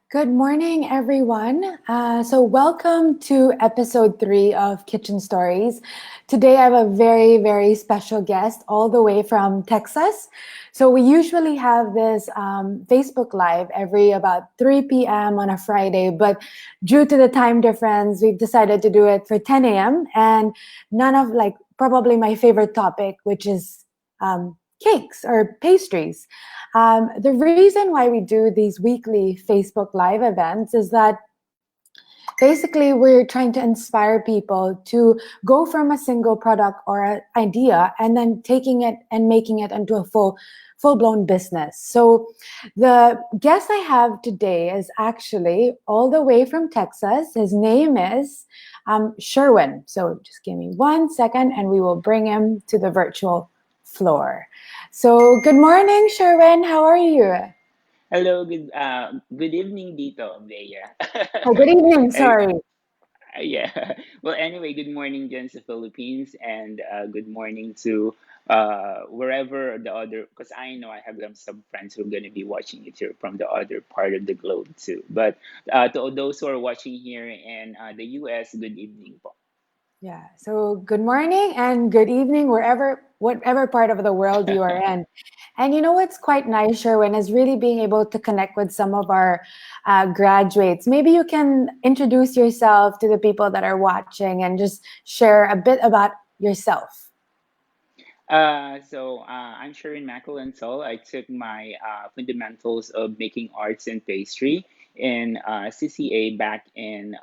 Good morning, everyone. Welcome to episode 3 of Kitchen Stories. Today, I have a very, very special guest all the way from Texas. So, we usually have this Facebook Live every about 3 p.m. on a Friday, but due to the time difference, we've decided to do it for 10 a.m. And none of probably my favorite topic, which is cakes or pastries. The reason why we do these weekly Facebook Live events is that basically we're trying to inspire people to go from a single product or an idea and then taking it and making it into a full-blown business. So the guest I have today is actually all the way from Texas. His name is Sherwin. So just give me 1 second and we will bring him to the virtual floor. So good morning, Sherwin. How are you? Hello, good evening dito, Leia. Oh, good evening. Eh, Sorry. yeah. Well, anyway, good morning, Jen, sa Philippines, and good morning to wherever the other, because I know I have some friends who are going to be watching it here from the other part of the globe too. But to those who are watching here in the US, good evening po. Yeah. So good morning and good evening, whatever part of the world you are in. And you know what's quite nice, Sherwin, is really being able to connect with some of our graduates. Maybe you can introduce yourself to the people that are watching and just share a bit about yourself. I'm Sherwin Macalintal. I took my fundamentals of making arts and pastry in CCA back in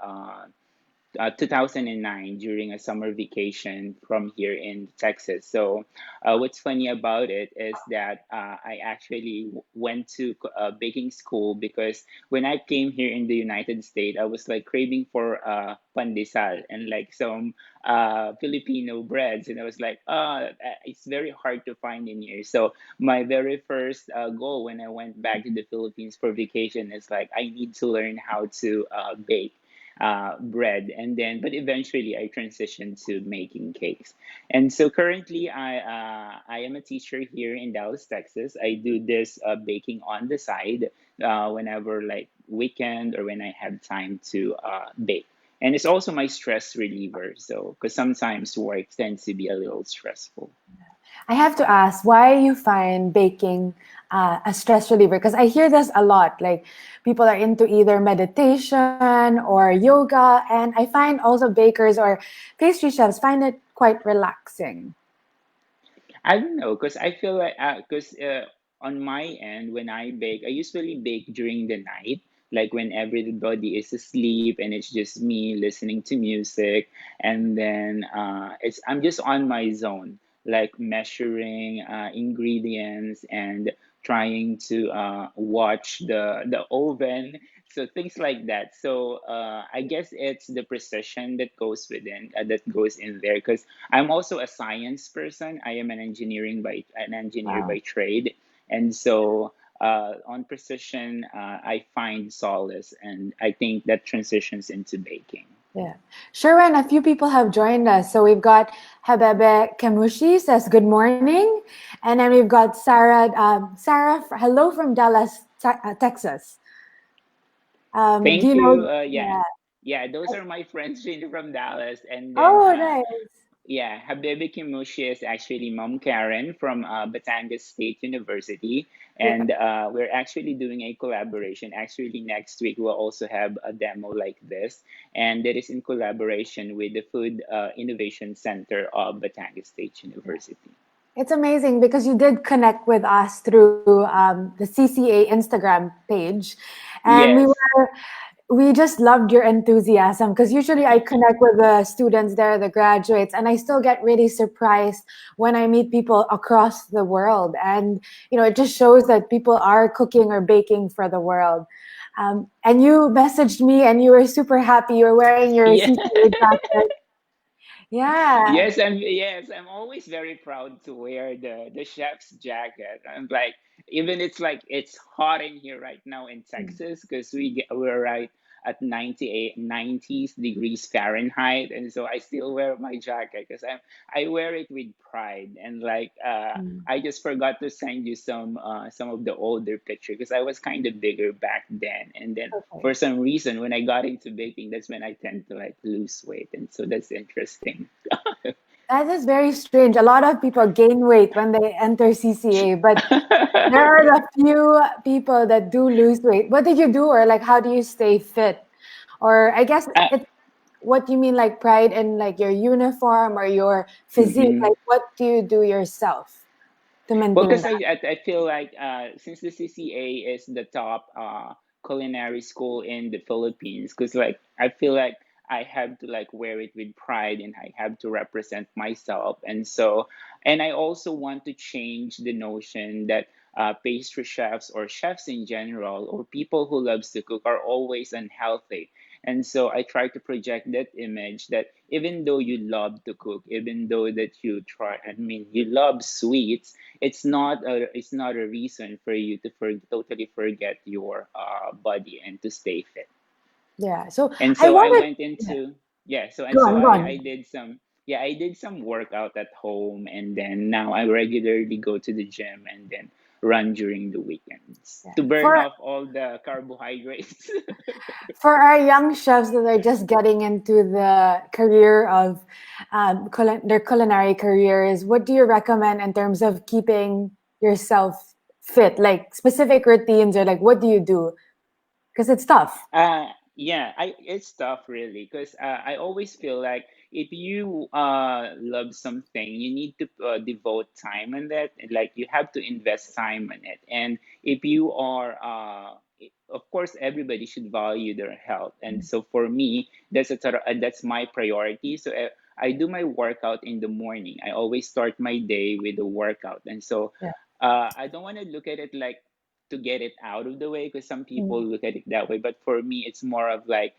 2009 during a summer vacation from here in Texas. So, what's funny about it is that I actually went to baking school because when I came here in the United States, I was like craving for pandesal and like some Filipino breads, and I was like, it's very hard to find in here. So, my very first goal when I went back to the Philippines for vacation is like, I need to learn how to bake bread, and then but eventually I transitioned to making cakes. And so currently I am a teacher here in Dallas, Texas. I do this baking on the side whenever like weekend or when I have time to bake. And it's also my stress reliever, so because sometimes work tends to be a little stressful. I have to ask why you find baking a stress reliever because I hear this a lot. Like people are into either meditation or yoga, and I find also bakers or pastry chefs find it quite relaxing. I don't know, because I feel like because on my end, when I bake, I usually bake during the night, like when everybody is asleep and it's just me listening to music, and then it's I'm just on my zone, like measuring ingredients and trying to watch the oven, so things like that. So I guess it's the precision that goes within that goes in there, because I'm also a science person. I am an engineer Wow. by trade, and so on precision, I find solace, and I think that transitions into baking. Yeah. Sherwin, a few people have joined us. So we've got Habebe Kemushi says good morning. And then we've got Sarah. Hello from Dallas, Texas. Do Thank you you. know? Yeah, Yeah. yeah, those are my friends really from Dallas, and then Oh, nice. yeah, Habibi Kimushi is actually Mom Karen from Batangas State University, Yeah. and we're actually doing a collaboration. Actually, next week we'll also have a demo like this, and that is in collaboration with the Food Innovation Center of Batangas State University. It's amazing because you did connect with us through the CCA Instagram page, and Yes. we just loved your enthusiasm because usually I connect with the students there, the graduates, and I still get really surprised when I meet people across the world, and it just shows that people are cooking or baking for the world. And you messaged me, and you were super happy. You were wearing your Yeah. CCA jacket. Yeah. Yes, I'm always very proud to wear the chef's jacket. I'm like, even it's like it's hot in here right now in Texas because we're right. at 90 degrees Fahrenheit, and so I still wear my jacket because I wear it with pride. And like Mm. I just forgot to send you some of the older picture because I was kind of bigger back then, and then for Okay. some reason when I got into baking, that's when I tend to like lose weight, and so that's interesting. That is very strange. A lot of people gain weight when they enter CCA, but there are a few people that do lose weight. What did you do, or like how do you stay fit? Or I guess uh, it's what you mean, like pride in like your uniform or your physique. mhm. Like what do you do yourself to Well, maintain because that? I feel like since the CCA is the top culinary school in the Philippines, because like I feel like I have to like wear it with pride and I have to represent myself, and so and I also want to change the notion that pastry chefs or chefs in general or people who loves to cook are always unhealthy. And so I try to project that image that even though you love to cook, even though that you try, I mean, you love sweets, it's not a reason for you to totally forget your body and to stay fit. Yeah. So And I so I wanted. went Yeah. into yeah, so and Go so on. Go I on. did some yeah, I did some workout at home, and then now I regularly go to the gym and then run during the weekends Yeah. to burn For off all the carbohydrates. for our young chefs that are just getting into the career of their culinary careers, what do you recommend in terms of keeping yourself fit? Like specific routines, or like what do you do? Because it's tough. Yeah, it's tough really because I always feel like if you love something, you need to devote time on that. And, like you have to invest time in it. And if you are, of course, everybody should value their health. And so for me, that's my priority. So I do my workout in the morning. I always start my day with a workout, and so Yeah. I don't want to look at it like to get it out of the way because some people Mm. look at it that way. But for me, it's more of like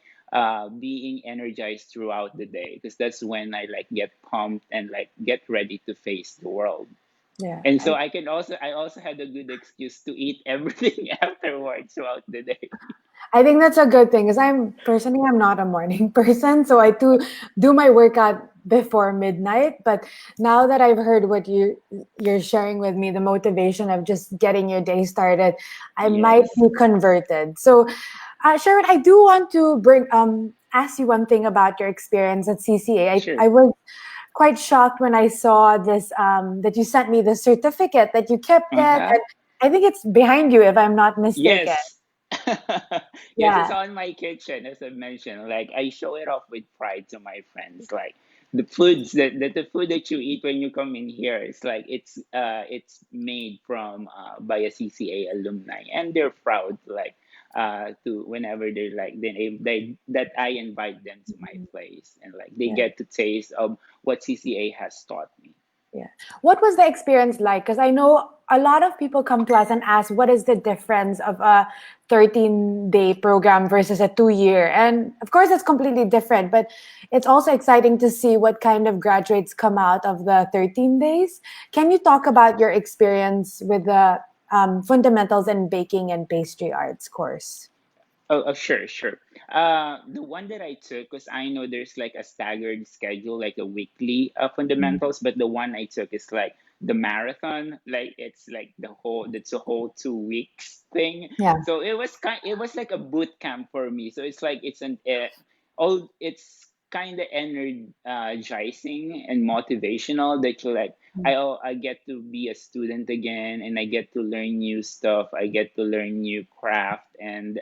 being energized throughout the day because that's when I like get pumped and like get ready to face the world. Yeah. And so I also had a good excuse to eat everything afterwards throughout the day. I think that's a good thing because I'm not a morning person, so I do my workout before midnight. But now that I've heard what you're sharing with me, the motivation of just getting your day started, I might Yes, be converted. So, Sherwin, I do want to bring ask you one thing about your experience at CCA. I sure. was quite shocked when I saw this that you sent me the certificate that you kept it, Uh-huh. and I think it's behind you if I'm not mistaken. Yes. Yes, it's Yeah. on my kitchen, as I mentioned. Like I show it off with pride to my friends. Like the food that you eat when you come in here, it's like it's made from by a CCA alumni, and they're proud like to whenever they're like they that I invite them to my place, and like they Yeah. get to taste of what CCA has taught me. Yeah. What was the experience like? Because I know a lot of people come to us and ask, what is the difference of a 13-day program versus a 2 year? And of course, it's completely different, but it's also exciting to see what kind of graduates come out of the 13 days. Can you talk about your experience with the fundamentals in baking and pastry arts course? Oh, sure, sure. The one that I took, because I know there's like a staggered schedule, like a weekly Mm. fundamentals, but the one I took is like the marathon, like it's like that's a whole 2 weeks thing. Yeah. So it was like a boot camp for me. So it's like it's kind of energizing and motivational that you like I get to be a student again and I get to learn new stuff. I get to learn new craft and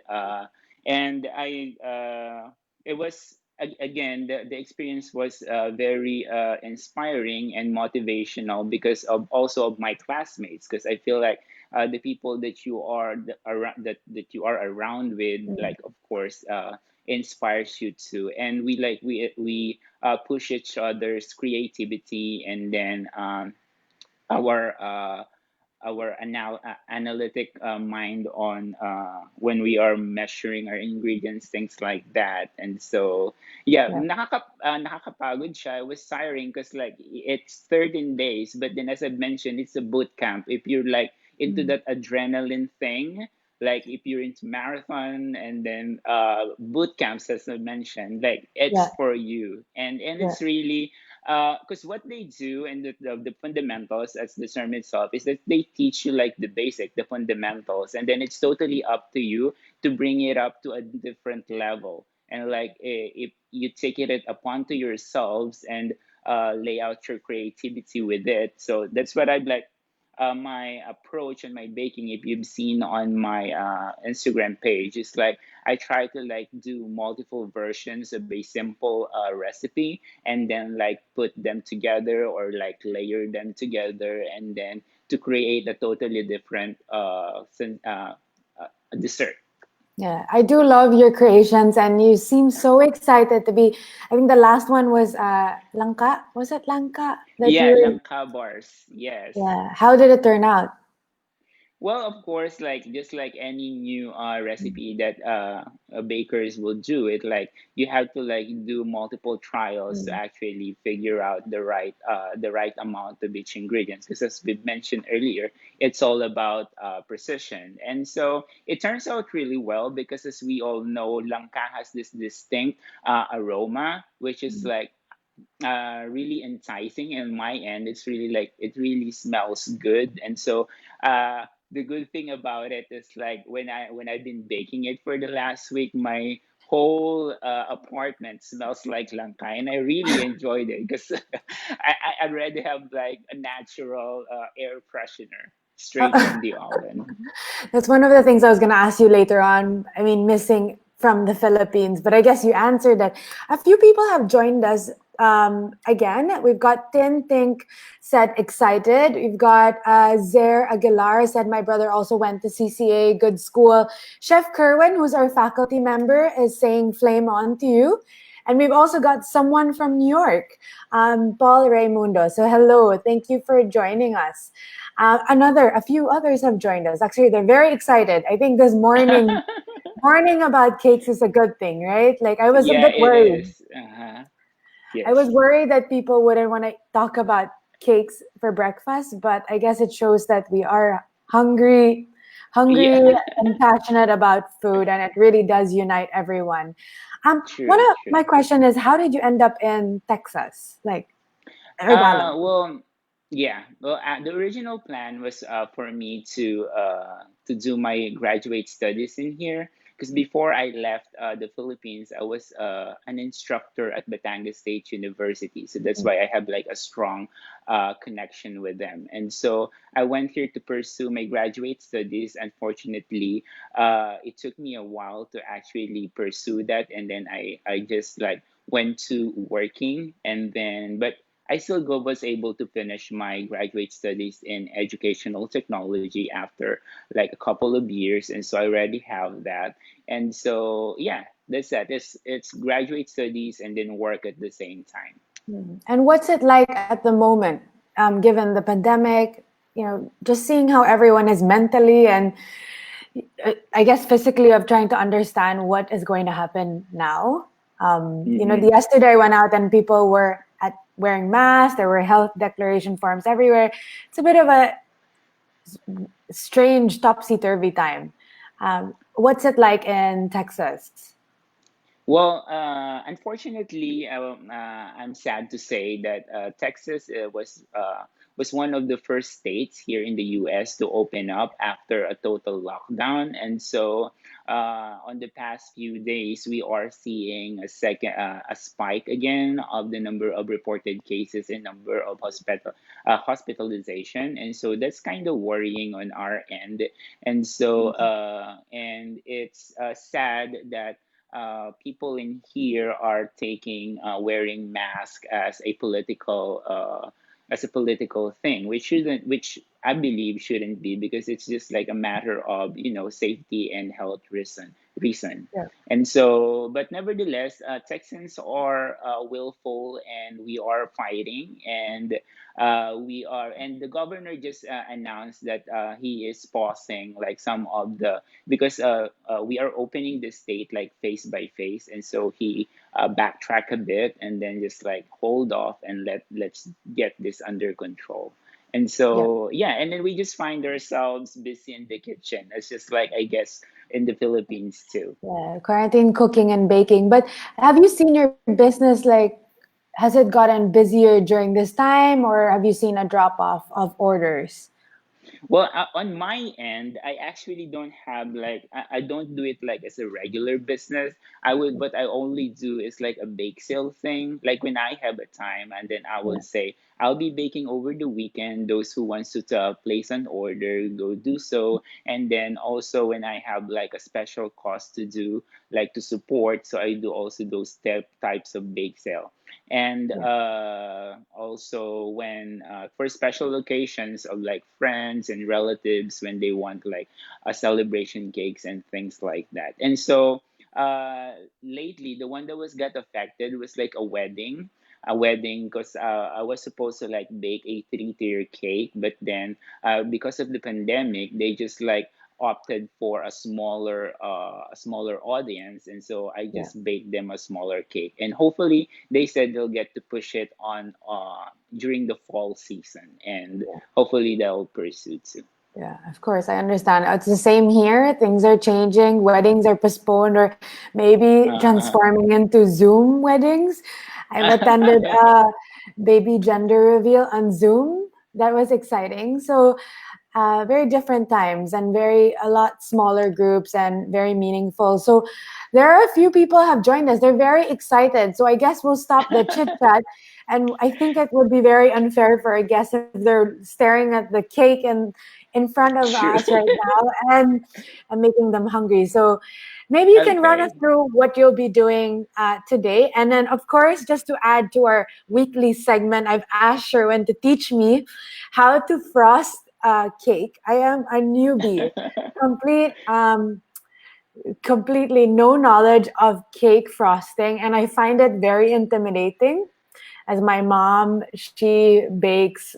it was again the experience was very inspiring and motivational because of also of my classmates because I feel like the people that around that you are around with Mm. like of course inspires you too and we push each other's creativity and then our analytic mind on when we are measuring our ingredients, things like that. And so, yeah, Yeah. nakakapagod siya. It was tiring because like it's 13 days, but then as I mentioned, it's a boot camp. If you're like into Mm. that adrenaline thing, like if you're into marathon and then boot camps, as I mentioned, like Yeah, it's for you. And yeah, it's really because what they do and the fundamentals, as the term itself, is that they teach you like the basic, the fundamentals, and then it's totally up to you to bring it up to a different level. And like if you take it upon to yourselves and lay out your creativity with it. So that's what I'd like my approach and my baking. If you've seen on my Instagram page, is like I try to like do multiple versions of a simple recipe and then like put them together or like layer them together and then to create a totally different dessert. yeah. I do love your creations, and you seem so excited to be. I think the last one was langka. Was it langka that you Yeah, were? langka bars. Yes. Yeah. How did it turn out? Well, of course, like just like any new recipe that bakers will do, it like you have to like do multiple trials to Mm. actually figure out the right amount of each ingredients. Because as we mentioned earlier, it's all about precision, and so it turns out really well because as we all know, langka has this distinct aroma, which is like really enticing in my end. It's really like it really smells good, and so the good thing about it is like when I've been baking it for the last week, my whole apartment smells like langka, and I really enjoyed it because I already have like a natural air freshener straight from the oven. That's one of the things I was going to ask you later on. I mean, missing from the Philippines, but I guess you answered that. A few people have joined us again. We've got Tin Think said excited. We've got Zaire Aguilar said my brother also went to CCA, good school. Chef Kerwin, who's our faculty member, is saying flame on to you. And we've also got someone from New York, Paul Raimundo. So hello, thank you for joining us. A few others have joined us. Actually, they're very excited. I think this morning about cakes is a good thing, right? Like I was a Yeah, bit it worried. is. Uh-huh. I was Yes. worried that people wouldn't want to talk about cakes for breakfast, but I guess it shows that we are Yeah. hungry and passionate about food, and it really does unite everyone. One True, of my true. question is, how did you end up in Texas, like Regalo? Well, yeah. Well, the original plan was for me to do my graduate studies in here because before I left the Philippines, I was an instructor at Batangas State University. So that's why I have like a strong connection with them. And so I went here to pursue my graduate studies. Unfortunately, it took me a while to actually pursue that, and then I just like went to working, and then but was able to finish my graduate studies in educational technology after like a couple of years, and so I already have that. And so yeah, that's that. It's graduate studies and then work at the same time. And what's it like at the moment, given the pandemic? Just seeing how everyone is mentally and I guess physically of trying to understand what is going to happen now. Mm-hmm. Yesterday I went out and people were wearing masks. There were health declaration forms everywhere. It's a bit of a strange topsy turvy time. What's it like in Texas? Well, unfortunately, I'm sad to say that Texas was one of the first states here in the U.S. to open up after a total lockdown, and so on the past few days, we are seeing a spike again of the number of reported cases and number of hospitalization, and so that's kind of worrying on our end, and so and it's sad that people in here are taking wearing mask as a political thing, which I believe shouldn't be because it's just like a matter of safety and health reason. Yeah. And so, but nevertheless, Texans are willful and we are fighting and and the governor just announced that he is pausing like some of the because we are opening the state like face by face, and so he backtrack a bit and then just like hold off and let's get this under control. And Yeah. so yeah, and then we just find ourselves busy in the kitchen. It's just like, I guess, in the Philippines too. Yeah, quarantine cooking and baking. But have you seen your business like has it gotten busier during this time or have you seen a drop off of orders? Well, on my end, I actually don't have like, I don't do it like as a regular business. I would, what I only do is like a bake sale thing. Like when I have a time, and then I Yeah, would say I'll be baking over the weekend. Those who wants to place an order, go do so. And then also when I have like a special cost to do, like to support, so I do also those types of bake sale. And yeah, also when for special occasions of like friends and relatives, when they want like a celebration cakes and things like that. And so lately the one that was got affected was like a wedding, because I was supposed to like bake a three-tier cake, but then because of the pandemic, they just like opted for a smaller audience, and so I yeah, just baked them a smaller cake, and hopefully they said they'll get to push it on during the fall season, and yeah. hopefully they'll pursue too. Yeah, of course, I understand. It's the same here. Things are changing. Weddings are postponed or maybe Uh, transforming into Zoom weddings. I've attended a baby gender reveal on Zoom. That was exciting. So, very different times and very a lot smaller groups and very meaningful. So, there are a few people have joined us. They're very excited. So, I guess we'll stop the chit chat. And I think it would be very unfair for a guest if they're staring at the cake and in front of True. us right now and making them hungry. So maybe you can run us Okay. through what you'll be doing today. And then, of course, just to add to our weekly segment, I've asked Sherwin to teach me how to frost cake. I am a newbie, complete, completely no knowledge of cake frosting, and I find it very intimidating as my mom she bakes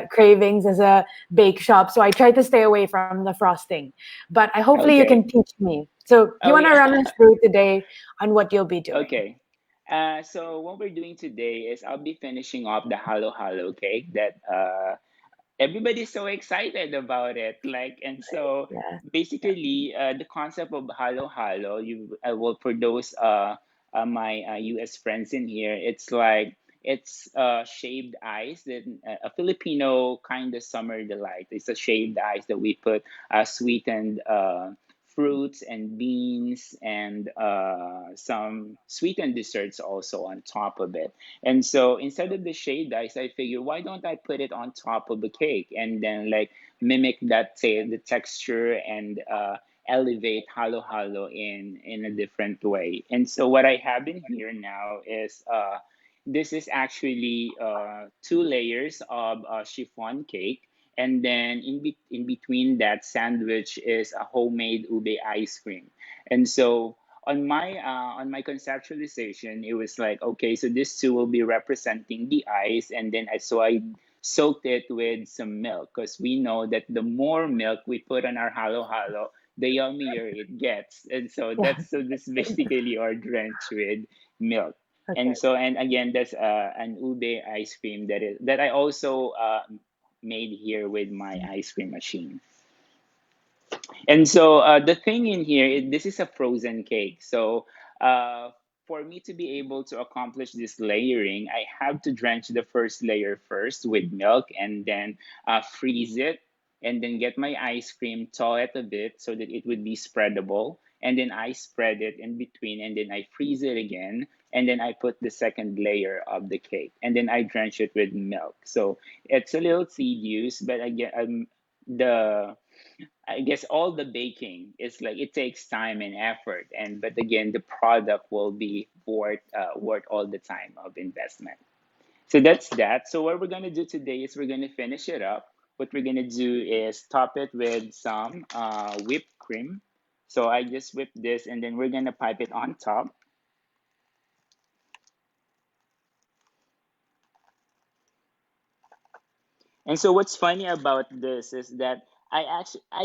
cravings as a bake shop, so I try to stay away from the frosting, but I hopefully you can Okay. teach me. So you Oh want to yeah. run us through today on what you'll be doing? Okay. So what we're doing today is I'll be finishing off the halo halo cake that everybody's so excited about it, like, and so Yeah, basically the concept of halo halo, you well, for those my US friends in here, it's like, it's shaved ice, that a Filipino kind of summer delight. It's a shaved ice that we put sweetened fruits and beans and some sweetened desserts also on top of it. And so instead of the shaved ice, I figure, why don't I put it on top of the cake and then like mimic that, say, the texture, and elevate halo halo in a different way. And so what I have in here now is this is actually two layers of chiffon cake, and then in between that sandwich is a homemade ube ice cream. And so on my conceptualization, it was like, okay, so this two will be representing the ice, and then I soaked it with some milk, because we know that the more milk we put on our halo halo, the yummier it gets. And so yeah. that's, so this basically are drenched with milk. And Okay. so, and again, that's an ube ice cream that I also made here with my ice cream machine. And so the thing in here, this is a frozen cake. So for me to be able to accomplish this layering, I have to drench the first layer first with milk, and then freeze it, and then get my ice cream, thaw it a bit so that it would be spreadable. And then I spread it in between, and then I freeze it again. And then I put the second layer of the cake, and then I drench it with milk. So it's a little tedious, but again, the I guess all the baking is like, it takes time and effort, and but again, the product will be worth all the time of investment. So that's that. So what we're gonna do today is we're gonna finish it up. What we're gonna do is top it with some whipped cream. So I just whipped this, and then we're gonna pipe it on top. And so what's funny about this is that I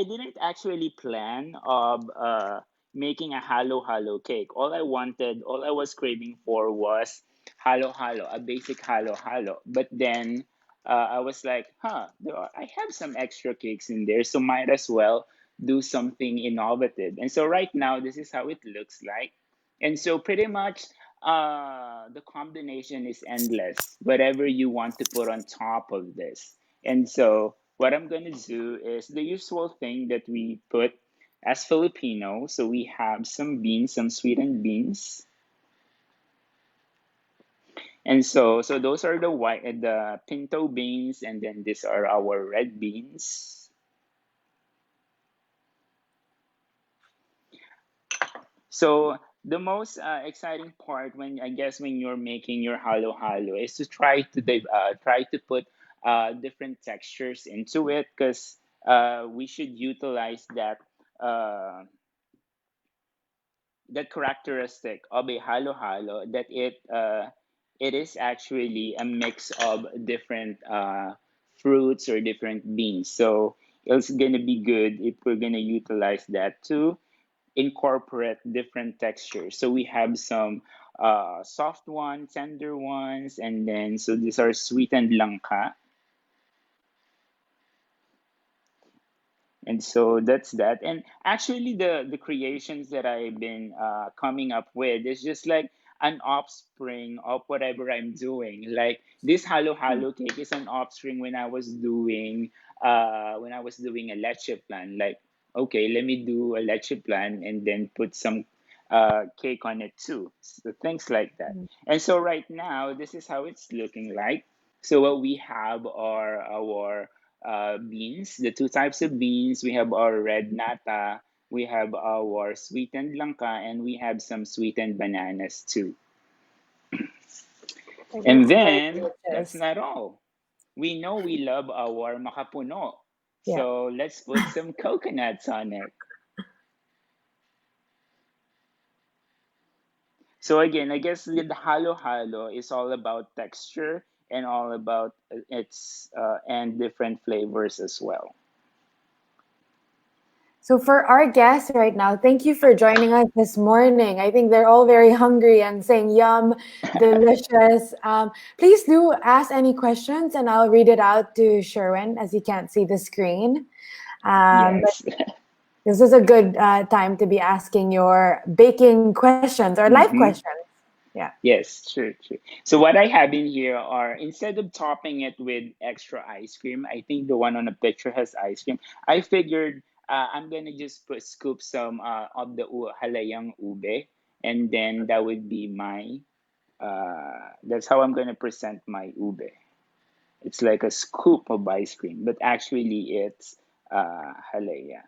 didn't actually plan of making a halo halo cake. All I was craving for was halo halo, a basic halo halo. But then I was like, I have some extra cakes in there, so might as well do something innovative. And so right now, this is how it looks like. And so pretty much, the combination is endless. Whatever you want to put on top of this. And so what I'm gonna do is the usual thing that we put as Filipino. So we have some beans, some sweetened beans. And so those are the pinto beans, and then these are our red beans. So the most exciting part when I guess when you're making your halo halo is to try to put different textures into it, because we should utilize uh, that characteristic of a halo halo, that it is actually a mix of different fruits or different beans. So it's gonna be good if we're gonna utilize that to incorporate different textures. So we have some soft ones, tender ones, and then so these are sweetened langka. And so that's that. And actually, the creations that I've been coming up with is just like an offspring of whatever I'm doing. Like this halo halo cake is an offspring when I was doing a leche plan. Like, okay, let me do a leche plan and then put some cake on it too. So things like that. And so right now, this is how it's looking like. So what we have are our beans, the two types of beans. We have our red nata, we have our sweetened langka, and we have some sweetened bananas too. It And looks very then that's delicious. not all. We know we love our makapuno. Yeah. So let's put some coconuts on it. So again, I guess the halo halo is all about texture and all about its and different flavors as well. So for our guests right now, thank you for joining us this morning. I think they're all very hungry and saying yum, delicious. Please do ask any questions and I'll read it out to Sherwin as he can't see the screen. But Yes. this is a good time to be asking your baking questions or life Hmm. questions. Yeah. Yes, true, true. So what I have in here are, instead of topping it with extra ice cream, I think the one on the picture has ice cream. I figured I'm gonna just scoop some of the halayang ube, and then that would be my. That's how I'm gonna present my ube. It's like a scoop of ice cream, but actually it's halaya.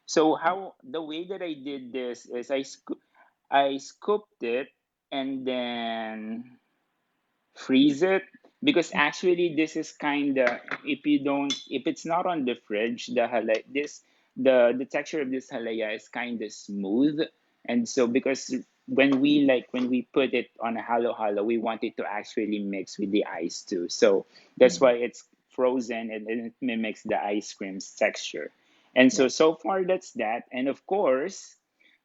So how the way that I did this is I scooped it and then freeze it, because actually this is kind of, if it's not on the fridge, the texture of this halaya is kind of smooth. And so because when we put it on a halo halo, we want it to actually mix with the ice too, so that's Mhm. why it's frozen, and it mimics the ice cream's texture. And Yeah. so far that's that. And of course,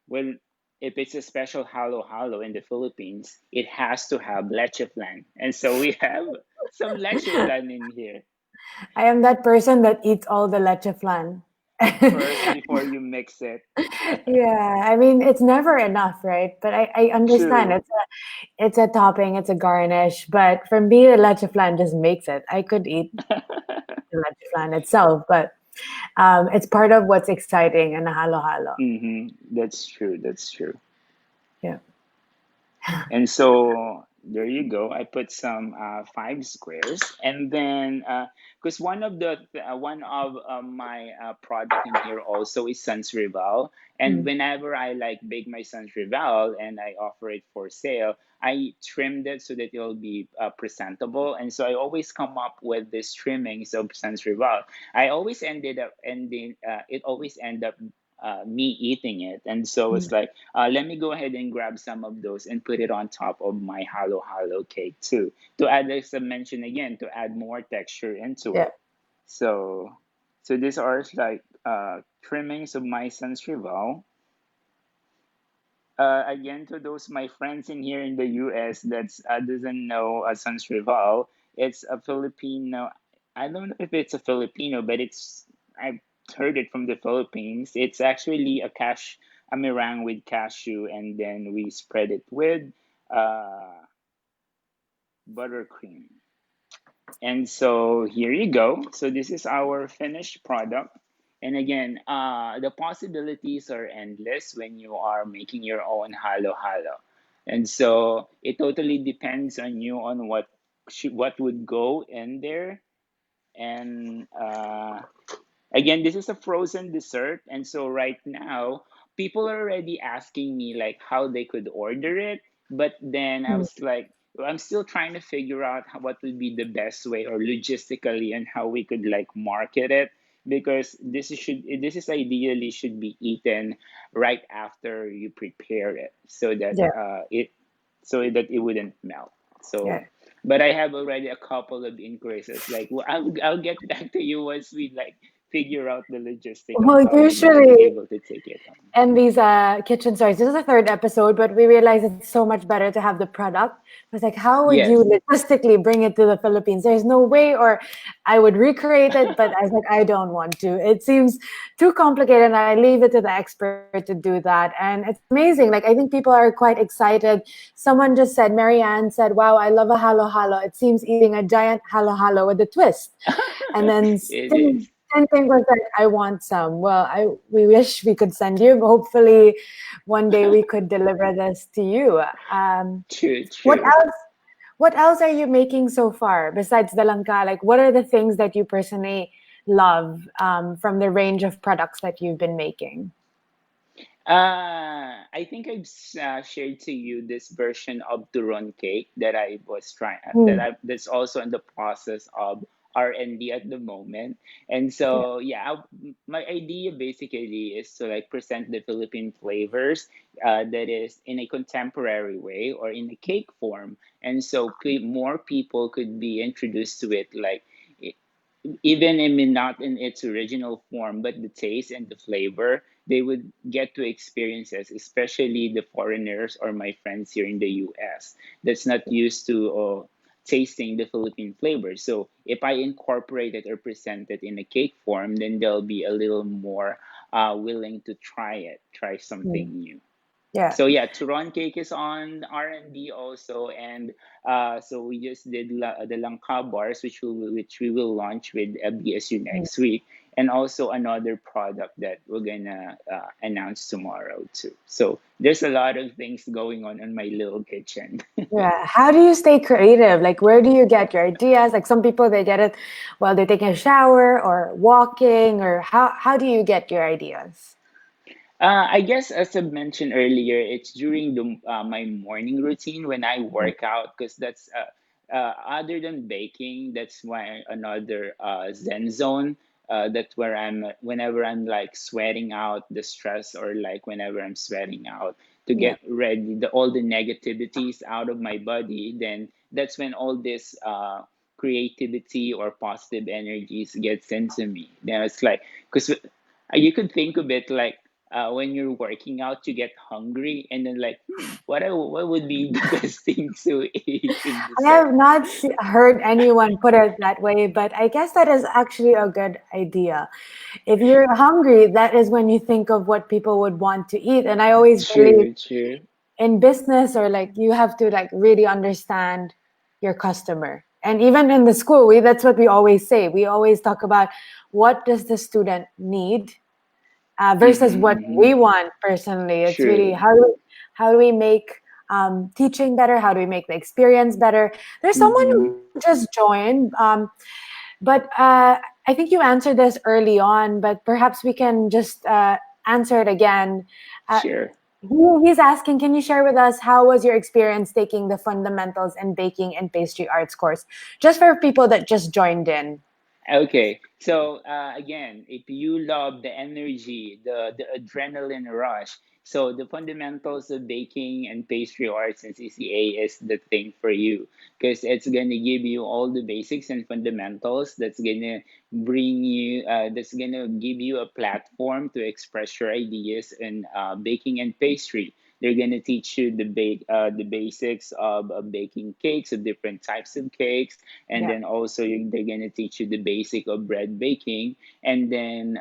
well, if it's a special halo halo in the Philippines, it has to have leche flan. And so we have some leche flan in here I am that person that eats all the leche flan. first before you mix it. Yeah, I mean it's never enough, right? But I understand True. it's a topping, it's a garnish. But for me, the leche flan just makes it. I could eat the leche flan itself, but it's part of what's exciting in a halo halo. That's true. That's true. Yeah. And so there you go. I put some five squares, and then because one of my product in here also is Sans Rival, and Mm, whenever I like bake my Sans Rival and I offer it for sale, I trimmed it so that it'll be presentable, and so I always come up with this trimmings of Sans Rival. I always ended up ending it always end up me eating it, and so mm, it's like let me go ahead and grab some of those and put it on top of my halo halo cake too, to add, as I mentioned again, to add more texture into yeah. it. So these are like trimmings of my sans rival. Again, to those my friends in here in the US that doesn't know sans rival, it's a Filipino. I don't know if it's a Filipino, but it's I've heard it from the Philippines. It's actually a meringue with cashew, and then we spread it with uh, buttercream. And so here you go. So this is our finished product. And again, the possibilities are endless when you are making your own halo halo. And so it totally depends on you on what would go in there. And again, this is a frozen dessert, and so right now, people are already asking me like how they could order it. But then I Mm, was like, well, I'm still trying to figure out what would be the best way or logistically and how we could like market it because this is ideally should be eaten right after you prepare it yeah, so that it wouldn't melt. yeah. So but I have already a couple of increases. Like, well, I'll get back to you once we like figure out the logistic on Well, how we're gonna be usually able to take it home. and these kitchen stories. This is the third episode, but we realize it's so much better to have the product. It's like, how would you Yes. logistically bring it to the Philippines? There's no way, or I would recreate it, but I was like, I don't want to. It seems too complicated, and I leave it to the expert to do that. And it's amazing. Like, I think people are quite excited. Someone just said, Marianne said, wow, I love a halo halo. It seems eating a giant halo halo with a twist. And then It is. Tintin was like, I want some. Well, we wish we could send you. Hopefully, one day we could deliver this to you. True, What true. else? What else are you making so far besides the langka? Like, what are the things that you personally love from the range of products that you've been making? I think I've shared to you this version of turon cake that I was trying Mm, that's also in the process of R&D at the moment. And yeah, so yeah, my idea basically is to like present the Philippine flavors that is in a contemporary way or in a cake form. And so more people could be introduced to it like even I mean not in its original form, but the taste and the flavor they would get to experiences, especially the foreigners or my friends here in the U.S. that's not used to tasting the Philippine flavor. So if I incorporate it or present it in a cake form, then they'll be a little more willing to try something mm, new. yeah, So yeah, Turon cake is on R&D also, and so we just did the langka bars, which we will launch with BSU mm, next week, and also another product that we're gonna announce tomorrow too. So there's a lot of things going on in my little kitchen. yeah. How do you stay creative? Like, where do you get your ideas? Like, some people they get it while they're taking a shower or walking, or how do you get your ideas? I guess as I mentioned earlier, it's during the my morning routine when I Mm, work out because that's other than baking, that's why another Zen zone. That's where I'm whenever I'm like sweating out the stress or like whenever I'm sweating out to yeah. get ready all the negativities out of my body. Then that's when all this creativity or positive energies gets into me. Then it's like because you could think of it like when you're working out, you get hungry, and then like, what would be the best thing to eat in I dessert? have not heard anyone put it that way, but I guess that is actually a good idea. If you're hungry, that is when you think of what people would want to eat. And I always believe True, true. in business or like you have to like really understand your customer. And even in the school, that's what we always say. We always talk about what does the student need versus Mm-hmm, what mm-hmm. we want personally. It's really True. how do we make teaching better? How do we make the experience better? There's someone Mm-hmm. who just joined, but I think you answered this early on, but perhaps we can just answer it again. Uh, Sure. he's asking, can you share with us how was your experience taking the fundamentals in baking and pastry arts course? Just for people that just joined in. Okay, so again, if you love the energy, the adrenaline rush, so the fundamentals of baking and pastry arts and CCA is the thing for you because it's gonna give you all the basics and fundamentals. That's gonna give you a platform to express your ideas in baking and pastry. They're gonna teach you the basics of baking cakes, of different types of cakes, and Yeah. then also they're gonna teach you the basic of bread baking. And then,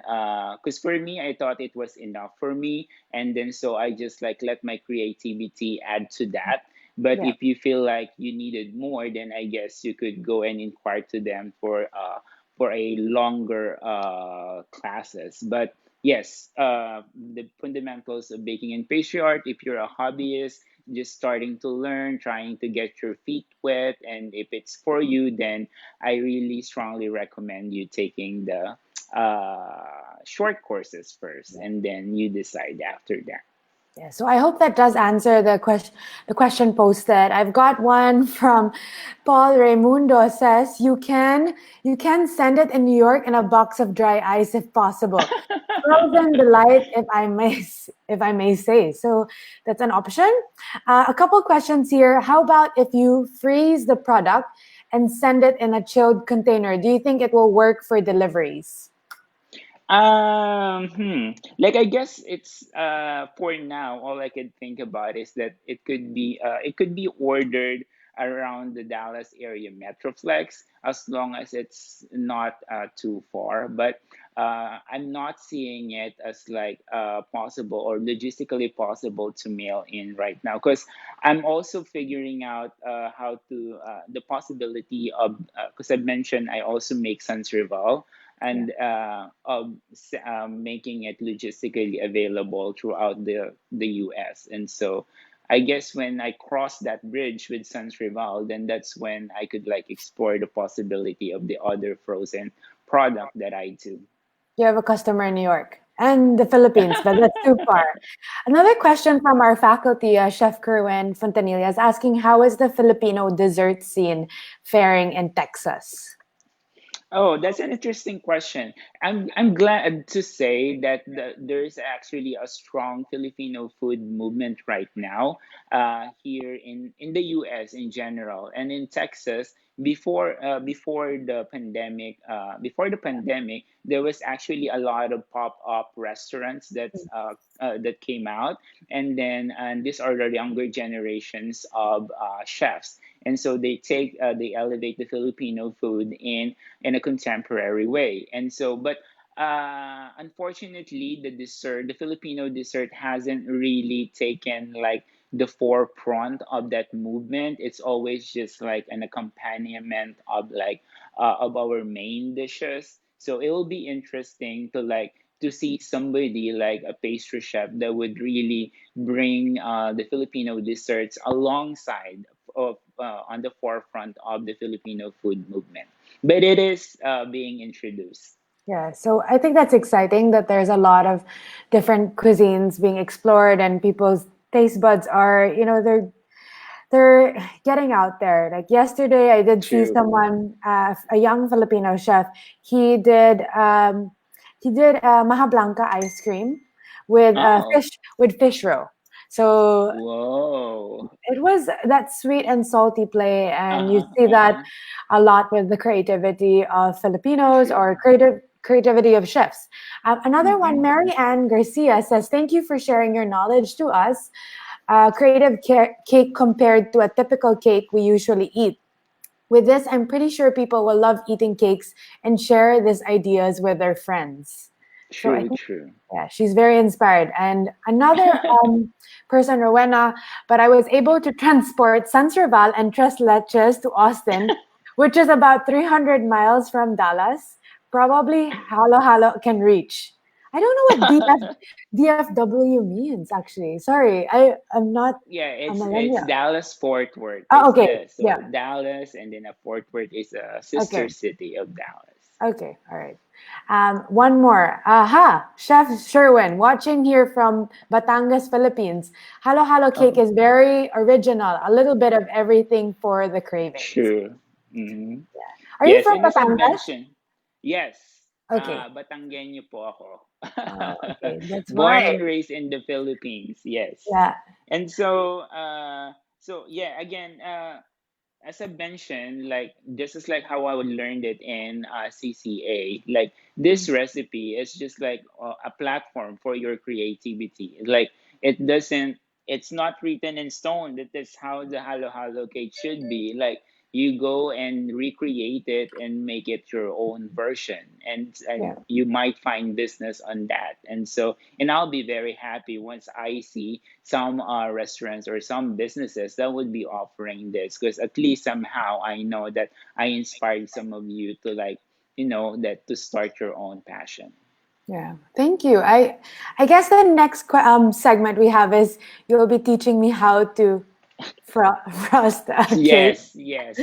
because for me, I thought it was enough for me, and then so I just like let my creativity add to that. But Yeah. if you feel like you needed more, then I guess you could go and inquire to them for a longer classes. But yes, the fundamentals of baking and pastry art, if you're a hobbyist, just starting to learn, trying to get your feet wet, and if it's for you, then I really strongly recommend you taking the short courses first, and then you decide after that. Yeah, so I hope that does answer the question posted. I've got one from Paul Raimundo says you can send it in New York in a box of dry ice if possible. Frozen delight if I may say. So that's an option. A couple questions here. How about if you freeze the product and send it in a chilled container? Do you think it will work for deliveries? Like I guess it's for now all I could think about is that it could be ordered around the Dallas area Metroflex as long as it's not too far. But I'm not seeing it as like possible or logistically possible to mail in right now because I'm also figuring out how to the possibility of because I mentioned I also make sans rival Yeah. and making it logistically available throughout the US. And so I guess when I cross that bridge with Sans Rival, then that's when I could like explore the possibility of the other frozen product that I do. You have a customer in New York and the Philippines, but that's too far. Another question from our faculty, Chef Kerwin Fontanilla, is asking how is the Filipino dessert scene faring in Texas? Oh, that's an interesting question. I'm glad to say that there's actually a strong Filipino food movement right now here in the U.S. in general and in Texas. Before the pandemic, there was actually a lot of pop-up restaurants that came out, and then and these are the younger generations of chefs, and so they elevate the Filipino food in a contemporary way. And so, but unfortunately, the Filipino dessert hasn't really taken like the forefront of that movement. It's always just like an accompaniment of our main dishes. So it will be interesting to see somebody like a pastry chef that would really bring the Filipino desserts alongside of on the forefront of the Filipino food movement, but it is being introduced. Yeah, so I think that's exciting that there's a lot of different cuisines being explored and people's taste buds are, they're getting out there. Like yesterday, I did see True. someone, a young Filipino chef. He did maha blanca ice cream with Oh, fish roe. So whoa. it was that sweet and salty play, Uh and you huh. see Uh that huh. a lot with the creativity of Filipinos True. or creativity of chefs. Another one, Mm-hmm. Mary Ann Garcia says, "Thank you for sharing your knowledge to us. Creative cake compared to a typical cake we usually eat. With this, I'm pretty sure people will love eating cakes and share these ideas with their friends." So I True. think, True. yeah, she's very inspired. And another person, Rowena, but I was able to transport San Serval and Tres Leches to Austin, which is about 300 miles from Dallas. Probably Halo Halo can reach. I don't know what DFW means, actually. Sorry, I'm not Yeah, a it's millennial. Dallas Fort Worth. Oh, It's okay. the Yeah. so Dallas and then a Fort Worth is a sister Okay. city of Dallas. Okay. All right. One more. Aha, Chef Sherwin, watching here from Batangas, Philippines. Halo Halo cake Oh, is very original. A little bit of everything for the cravings. true. Mm-hmm. Are you Yes, from and as I Batangas? mentioned, yes, Okay. Batanggenyo po ako. Okay. That's Born why. and raised in the Philippines, yes. Yeah. And so, so yeah, again, as I mentioned, like this is like how I would learned it in CCA. Like this recipe is just like a platform for your creativity. Like it doesn't. it's not written in stone that that's how the halo halo cake should be. Like you go and recreate it and make it your own version, and Yeah. you might find business on that. And so, and I'll be very happy once I see some restaurants or some businesses that would be offering this, because at least somehow I know that I inspired some of you to like, that to start your own passion. Yeah, thank you. I guess the next segment we have is you'll be teaching me how to frost a cake. Yes, yes.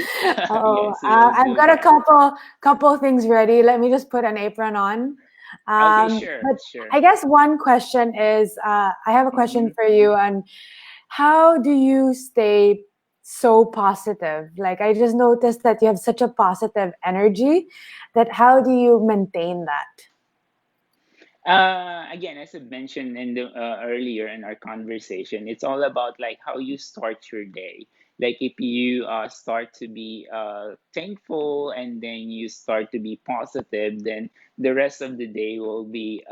Oh, Yes, we'll I've do got a that. couple things ready. Let me just put an apron on. Okay, sure, But sure. I guess one question is, I have a question Mm-hmm. for you on how do you stay so positive? Like I just noticed that you have such a positive energy. That how do you maintain that? Again, as I mentioned in the earlier in our conversation, it's all about like how you start your day. Like if you start to be thankful and then you start to be positive, then the rest of the day will be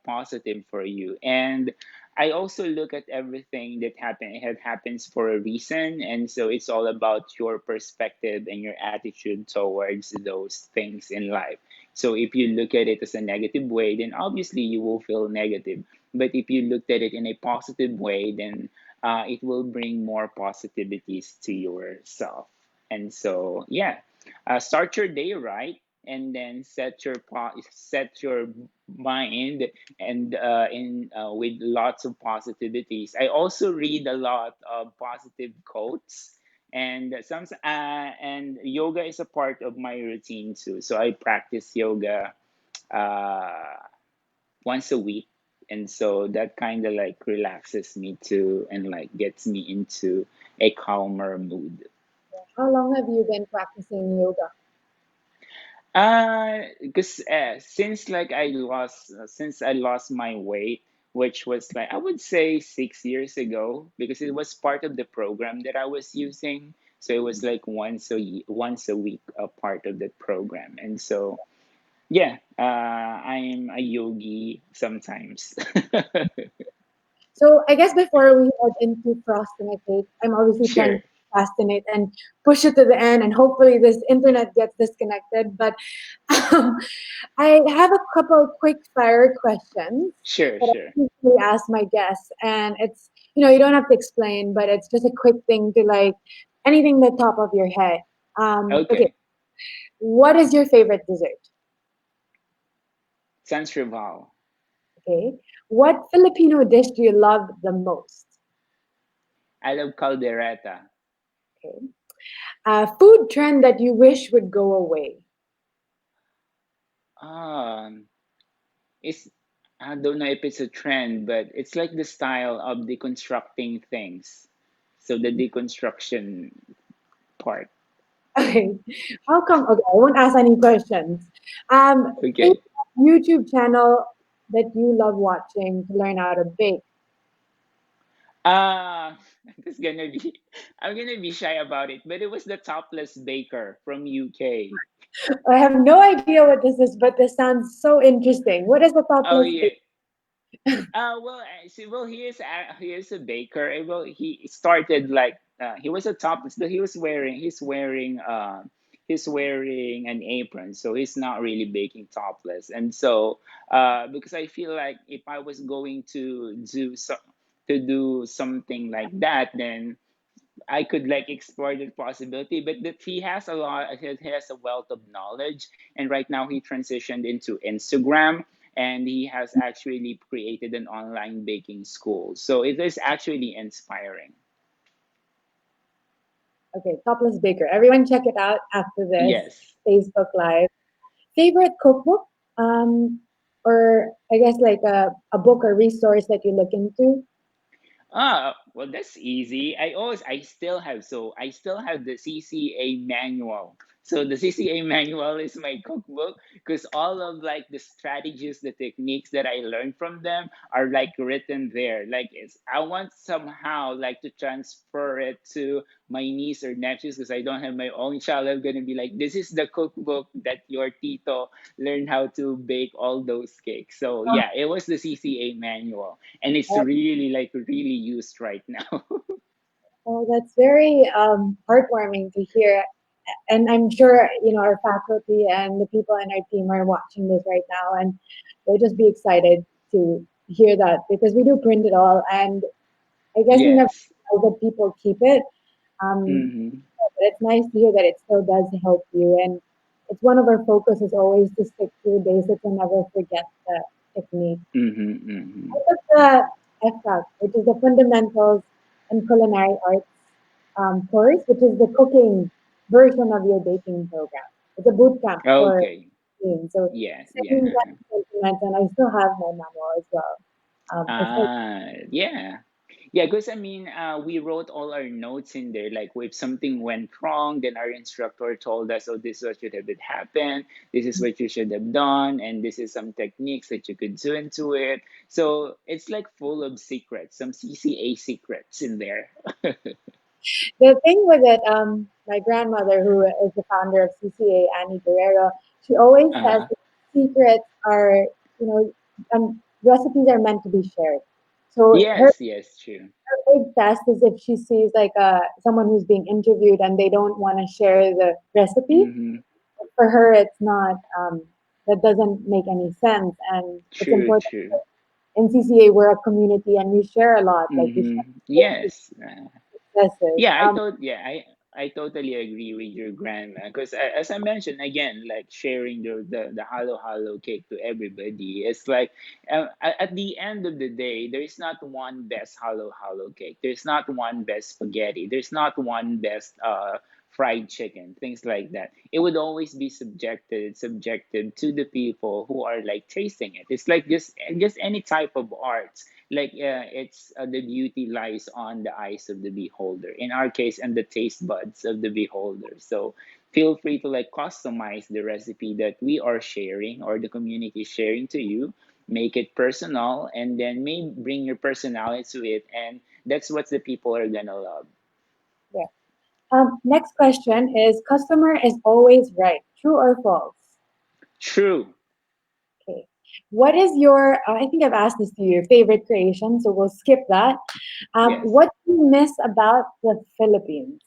positive for you. And I also look at everything that it happens for a reason, and so it's all about your perspective and your attitude towards those things in life. So if you look at it as a negative way, then obviously you will feel negative. But if you looked at it in a positive way, then it will bring more positivities to yourself. And so, yeah, start your day right, and then set your mind and in with lots of positivities. I also read a lot of positive quotes, and yoga is a part of my routine too. So I practice yoga uh, once a week, and so that kind of like relaxes me too, and like gets me into a calmer mood. How long have you been practicing yoga? Because since I lost my weight, which was like I would say 6 years ago, because it was part of the program that I was using. So it was like once a week, a part of the program, and so yeah, I'm a yogi sometimes. So I guess before we head into frosting a cake, I'm obviously trying Sure, to procrastinate and push it to the end, and hopefully this internet gets disconnected. But um, I have a couple quick fire questions sure, that I sure. usually ask my guests, and it's you don't have to explain, but it's just a quick thing to like anything the top of your head. Okay, Okay, what is your favorite dessert? sans rival. Okay, what Filipino dish do you love the most? I love caldereta. Okay. Food trend that you wish would go away. Um, it's I don't know if it's a trend, but it's like the style of deconstructing things. So the deconstruction part. Okay. How come? Okay, I won't ask any questions. Favorite Okay. YouTube channel that you love watching to learn how to bake. Uh it's gonna be I'm gonna be shy about it, but it was the topless baker from UK. I have no idea what this is, but this sounds so interesting. What is the Oh topless yeah. bake? Well, see, well, he is a baker. Well, he started like he was a topless, but he's wearing an apron, so he's not really baking topless. And so because I feel like if I was going to do something like that, then I could like explore the possibility. But that he has a wealth of knowledge, and right now he transitioned into Instagram, and he has actually created an online baking school. So it is actually inspiring. Okay, topless baker. Everyone, check it out after this Yes. Facebook Live. Favorite cookbook, or I guess like a book or resource that you look into. Well, that's easy. I still have the CCA manual. So the CCA manual is my cookbook, because all of like the strategies, the techniques that I learned from them are like written there. Like I want somehow like to transfer it to my niece or nephews, because I don't have my own child. I'm gonna be like, this is the cookbook that your tito learned how to bake all those cakes. So yeah, it was the CCA manual, and it's really like really used right now. Oh, that's very heartwarming to hear. And I'm sure, our faculty and the people in our team are watching this right now, and they'll just be excited to hear that because we do print it all. And I guess we never Yes. know that people keep it. Um, Mm-hmm. but it's nice to hear that it still does help you. And it's one of our focuses always to stick to the basics and never forget the technique. Mm-hmm. Mm-hmm. I took the FCAC, which is the Fundamentals in Culinary Arts course, which is the cooking version of your baking program. It's a boot camp for Okay. teens. So Yeah. Yeah. same Uh-huh. sentiments, and I still have my manual as well. It's like Yeah. Yeah, because I mean, we wrote all our notes in there. Like, if something went wrong, then our instructor told us, "Oh, this is what should have been happened. This is what you should have done, and this is some techniques that you could do into it." So it's like full of secrets, some CCA secrets in there. the thing with it. My grandmother, who is the founder of CCA, Annie Guerrero, she always says Uh-huh. that secrets are, recipes are meant to be shared. So her Yes. Yes. True. big test is if she sees like someone who's being interviewed and they don't want to share the recipe. Mm-hmm. For her, it's not that doesn't make any sense, and it's True. important. True. In CCA, we're a community and we share a lot. Like we share Mm-hmm. Yes. successes. Yeah, I totally agree with your grandma because, as I mentioned again, like sharing the halo halo cake to everybody. It's like, at the end of the day, there is not one best halo halo cake. There's not one best spaghetti. There's not one best fried chicken. Things like that. It would always be subjective to the people who are like tasting it. It's like just any type of art, like, it's the beauty lies on the eyes of the beholder, in our case, and the taste buds of the beholder. So feel free to like customize the recipe that we are sharing or the community is sharing to you, make it personal, and then maybe bring your personality to it, and that's what the people are gonna love. Yeah. Next question is customer is always right. True or false? True. Okay. What is your, I think I've asked this to you, favorite creation, so we'll skip that. Yes. What do you miss about the Philippines?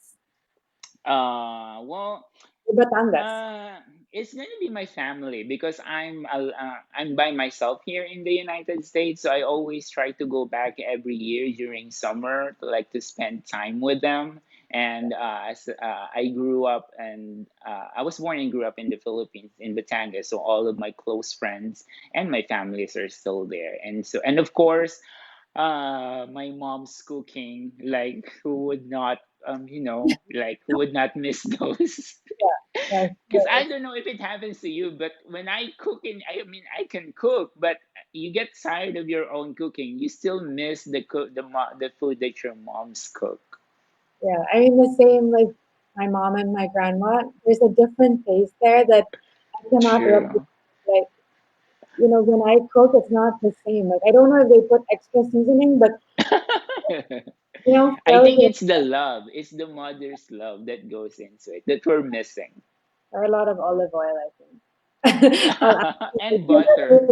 Well, Batangas. Uh, it's gonna be my family because I'm by myself here in the United States, so I always try to go back every year during summer to like to spend time with them. And I grew up and I was born and grew up in the Philippines in Batangas, so all of my close friends and my families are still there. And of course, my mom's cooking, like, who would not like, who would not miss those. Yes, Because I yes. don't know if it happens to you, but when I cook, I mean, I can cook, but you get tired of your own cooking. You still miss the food that your mom's cook. Yeah, I mean the same like my mom and my grandma. There's a different taste there that I cannot replicate. True. Like, when I cook, it's not the same. Like I don't know if they put extra seasoning, but I still think it's the love. It's the mother's love that goes into it that we're missing. or a lot of olive oil, I think. And butter.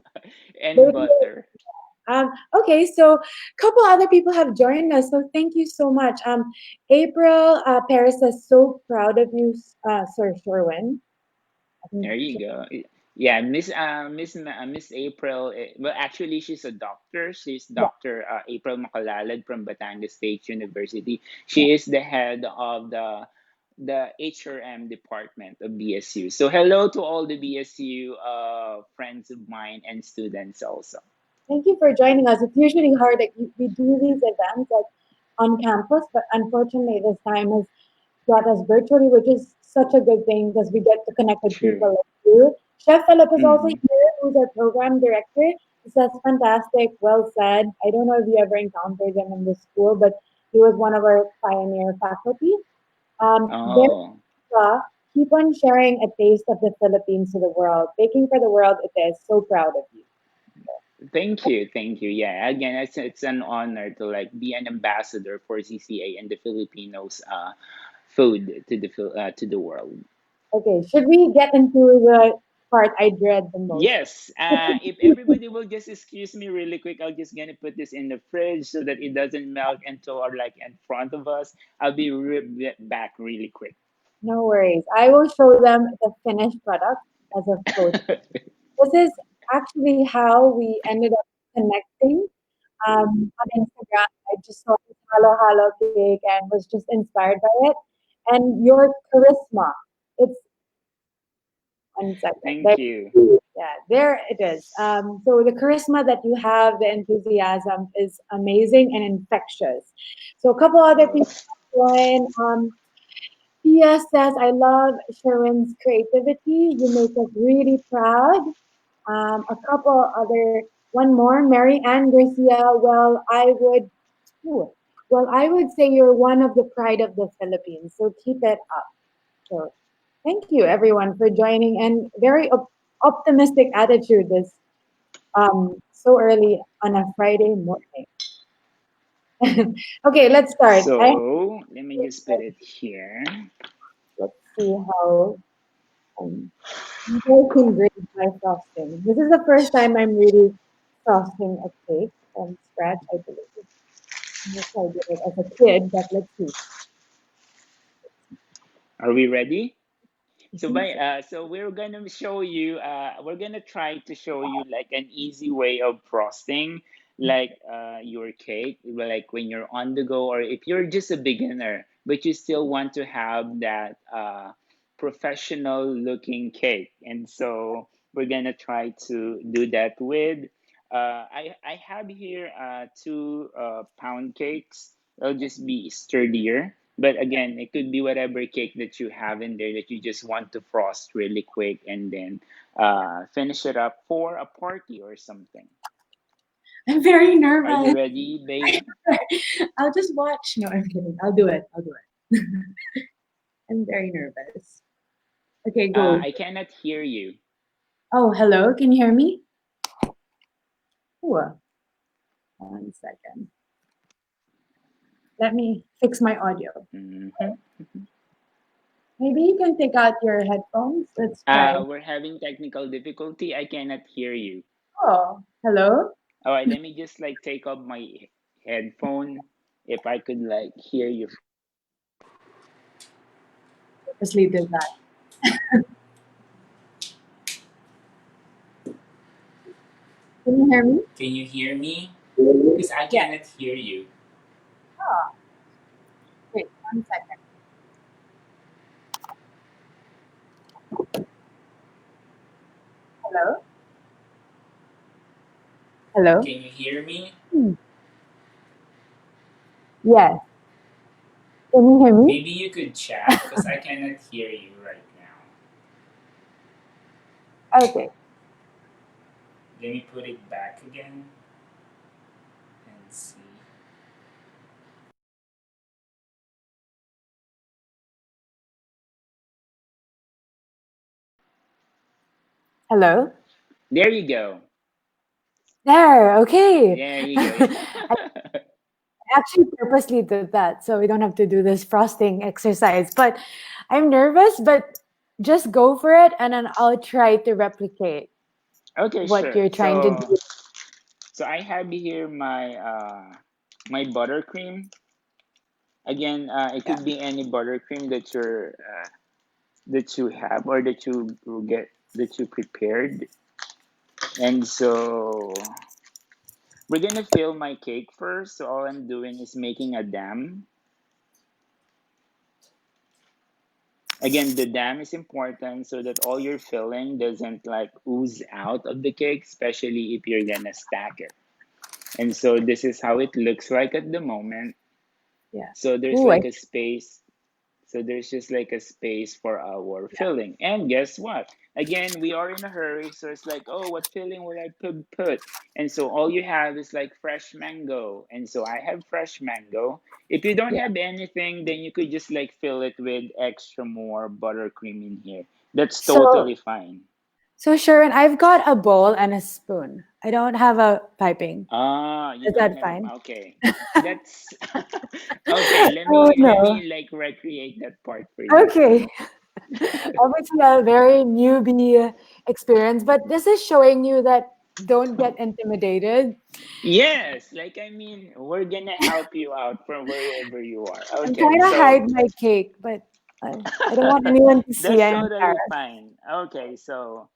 And butter. Okay, so a couple other people have joined us, so thank you so much. April Paris says, so proud of you, Sir Sherwin. I think There you go. Yeah, Miss April. Well, actually, she's a doctor. She's yeah, Doctor April Macalalad from Batangas State University. yeah. She is the head of the HRM department of BSU. So hello to all the BSU friends of mine and students also. Thank you for joining us. It's usually hard. Like we do these events like on campus, but unfortunately, this time has brought us virtually, which is such a good thing because we get to connect with True. people like you. Chef Philip is also Mm-hmm. here, who's our program director. He says, fantastic, well said. I don't know if you ever encountered him in the school, but he was one of our pioneer faculty. Oh. Keep on sharing a taste of the Philippines to the world. Baking for the world, it is. So proud of you. Thank you, thank you. Yeah, again, it's an honor to like be an ambassador for CCA and the Filipinos food to the world. Okay, should we get into the part I dread the most. Yes, if everybody will just excuse me really quick, I'll just gonna put this in the fridge so that it doesn't melt into or like in front of us. I'll be back really quick. No worries. I will show them the finished product as a photo. This is actually how we ended up connecting on Instagram. I just saw this Halo Halo cake and was just inspired by it. And your charisma. It's 1 second. Thank you. Yeah, there it is. So the charisma that you have, the enthusiasm is amazing and infectious. So a couple other Oh, people join. Pia says, I love Sherwin's creativity. You make us really proud. A couple other, one more, Mary Ann Garcia. Ooh, well, I would say you're one of the pride of the Philippines. So keep it up. So thank you everyone for joining and very optimistic attitude this so early on a Friday morning. Okay, let's start. so let me just put it here. Let's see how um, you guys can grade my frosting. This is the first time I'm really frosting a cake from scratch, I believe. Yes, I did it as a kid, but let's see. Are we ready? I So think by so. so we're gonna try to show you like an easy way of frosting like your cake, like when you're on the go or if you're just a beginner but you still want to have that professional looking cake. And so we're gonna try to do that with I have here two pound cakes. It'll just be sturdier. But again, it could be whatever cake that you have in there that you just want to frost really quick and then finish it up for a party or something. I'm very Are you nervous. ready, babe? I'll just watch. No, I'm kidding. I'll do it. I'll do it. I'm very nervous. Okay, go. I cannot hear you. Oh, hello. Can you hear me? Ooh, 1 second. Let me fix my audio. Hmm. Maybe you can take out your headphones. Let's try. We're having technical difficulty. I cannot hear you. Oh, hello. All right, let me just like take off my headphone if I could like hear you. Purposely did that. Can you hear me? Can you hear me? Because I Yes. cannot hear you. Oh, wait, 1 second. Hello? Hello? Can you hear me? Hmm. Yes. Can you hear me? Maybe you could chat because I cannot hear you right now. Okay. Let me put it back again and see. Hello? There you go. There. Okay. There you I go. actually purposely did that so we don't have to do this frosting exercise. But I'm nervous, but just go for it and then I'll try to replicate Okay, what sure. you're trying to do. So I have here my my buttercream. Again, it Yeah. could be any buttercream that you have or that you get that you prepared. And so we're gonna fill my cake first. So all I'm doing is making a dam. Again, the dam is important so that all your filling doesn't like ooze out of the cake, especially if you're gonna stack it. And so this is how it looks like at the moment. Yeah. So there's Ooh, like a space. So there's just like a space for our filling. And guess what? Again, we are in a hurry. So it's like, oh, what filling will I put? And so all you have is like fresh mango. And so I have fresh mango. If you don't yeah. have anything, then you could just like fill it with extra more buttercream in here. That's So totally fine. so Sharon, I've got a bowl and a spoon. I don't have a piping. Ah, you Is don't that have fine? okay. That's okay. Let Oh me no. like recreate that part for you. Okay. Obviously, a very newbie experience, but this is showing you that don't get intimidated. Yes, like I mean, we're gonna help you out from wherever you are. I'm Okay, trying to so hide my cake, but I don't want anyone to see. that's I'm totally embarrassed. fine. Okay, so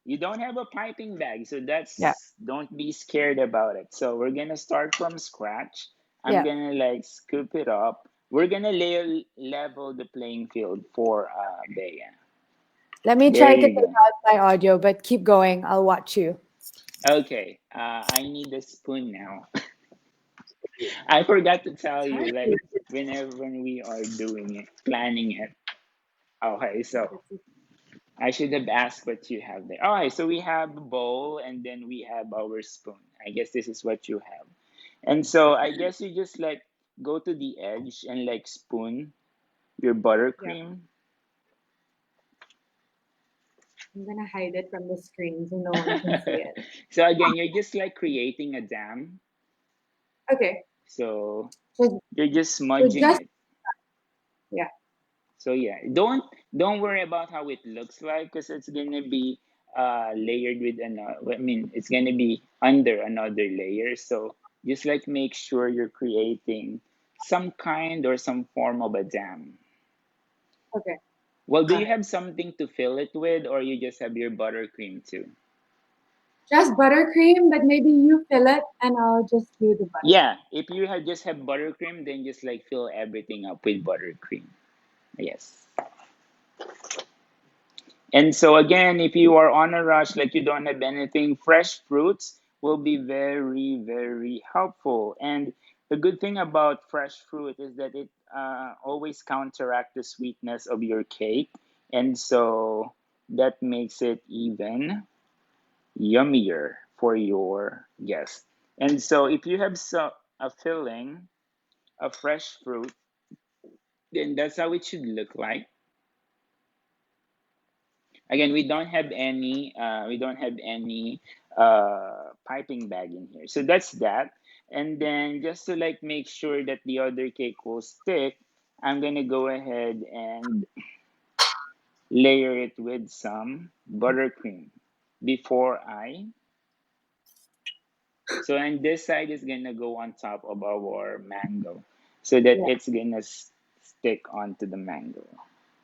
you don't have a piping bag, so Yeah, that's don't be scared about it. So we're gonna start from scratch. I'm yeah. gonna like scoop it up. We're gonna level the playing field for Bea. Let me There try to you take go. out my audio, but keep going. I'll watch you. Okay, I need a spoon now. I forgot to tell Sorry. you, like whenever when we are doing it, planning it. Okay, so I should have asked what you have there. All right, so we have a bowl and then we have our spoon. I guess this is what you have. And so I guess you just like go to the edge and like spoon your Yeah, buttercream. I'm gonna hide it from the screen so no one can see it. So again, you're just like creating a dam. Okay. So So, you're just so smudging just it. yeah. So yeah, don't worry about how it looks like because it's gonna be layered with another. I mean, it's gonna be under another layer. So just like make sure you're creating some kind or some form of a dam. Okay, Well, do got you it. have something to fill it with, or you just have your buttercream too? Just buttercream, but maybe you fill it and I'll just do the butter. Yeah, if you had just have buttercream, then just like fill everything up with buttercream. Yes. And so again, if you are on a rush, like you don't have anything, fresh fruits will be very, very helpful. And the good thing about fresh fruit is that it always counteract the sweetness of your cake, and so that makes it even yummier for your guest. And so if you have a filling of fresh fruit, then that's how it should look like. Again, we don't have any piping bag in here. So that's that. And then just to like make sure that the other cake will stick, I'm gonna go ahead and layer it with some buttercream before I. So and this side is gonna go on top of our mango, so that Yeah. it's gonna stick onto the mango.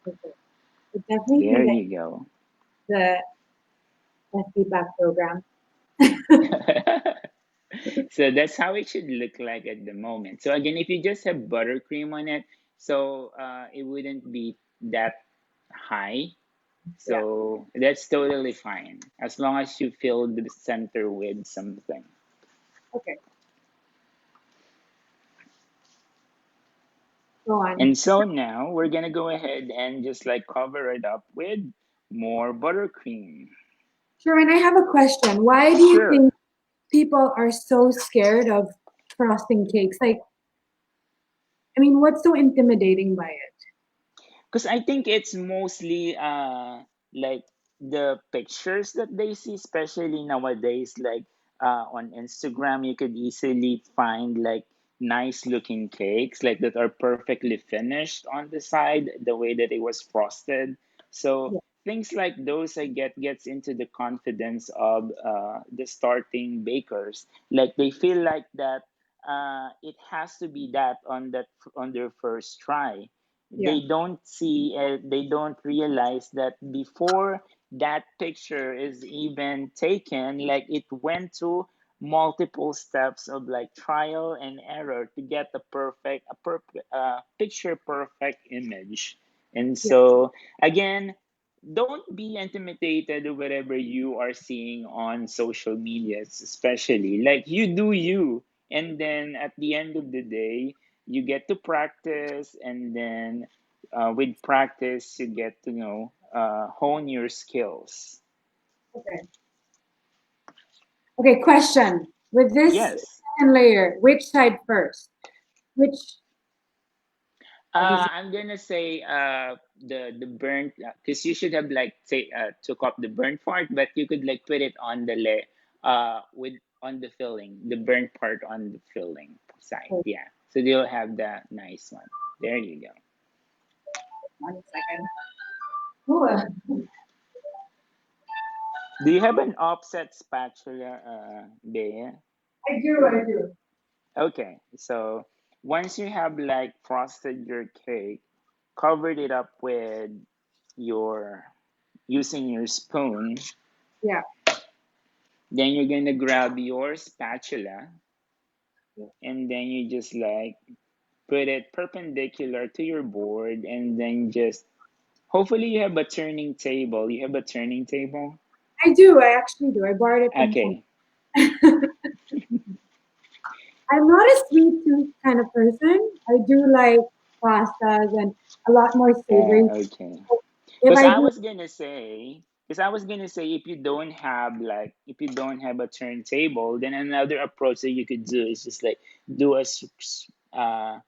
Okay. It definitely There feels like you go. the feedback program. So that's how it should look like at the moment. So again, if you just have buttercream on it, so it wouldn't be that high. Yeah. So that's totally fine as long as you fill the center with something. Okay. Go on. And so now we're gonna go ahead and just like cover it up with more buttercream. Sherwin, I have a question. Why do you Sure. think people are so scared of frosting cakes? Like, I mean, what's so intimidating by it? Because I think it's mostly like the pictures that they see, especially nowadays, like on Instagram, you could easily find like nice looking cakes like that are perfectly finished on the side, the way that it was frosted. So Yeah. things like those I get gets into the confidence of the starting bakers. Like they feel like that it has to be that on their first try. Yeah. They don't realize that before that picture is even taken, like it went to multiple steps of like trial and error to get picture perfect image. And Yeah. so again, don't be intimidated with whatever you are seeing on social medias, especially like you do you, and then at the end of the day you get to practice, and then with practice you get to know hone your skills. Okay. Okay. Question. With this Yes. second layer, which side first? Which side is it? I'm gonna say the burnt, because you should have like say took off the burnt part, but you could like put it on the with on the filling, the burnt part on the filling side. Hold Yeah, so you'll have that nice one. There you go. on a second. Oh, Do you have an offset spatula, Bea? I do, I do. Okay, so once you have like frosted your cake, covered it up with your using your spoon, Yeah. then you're gonna grab your spatula and then you just like put it perpendicular to your board and then just hopefully you have a turning table. You have a turning table? I do. I actually do. I borrowed it from someone. Okay. I'm not a sweet tooth kind of person. I do like pastas and a lot more savory. Okay. If Because I I do, was gonna say, because I was gonna say, if you don't have a turntable, then another approach that you could do is just like do uh,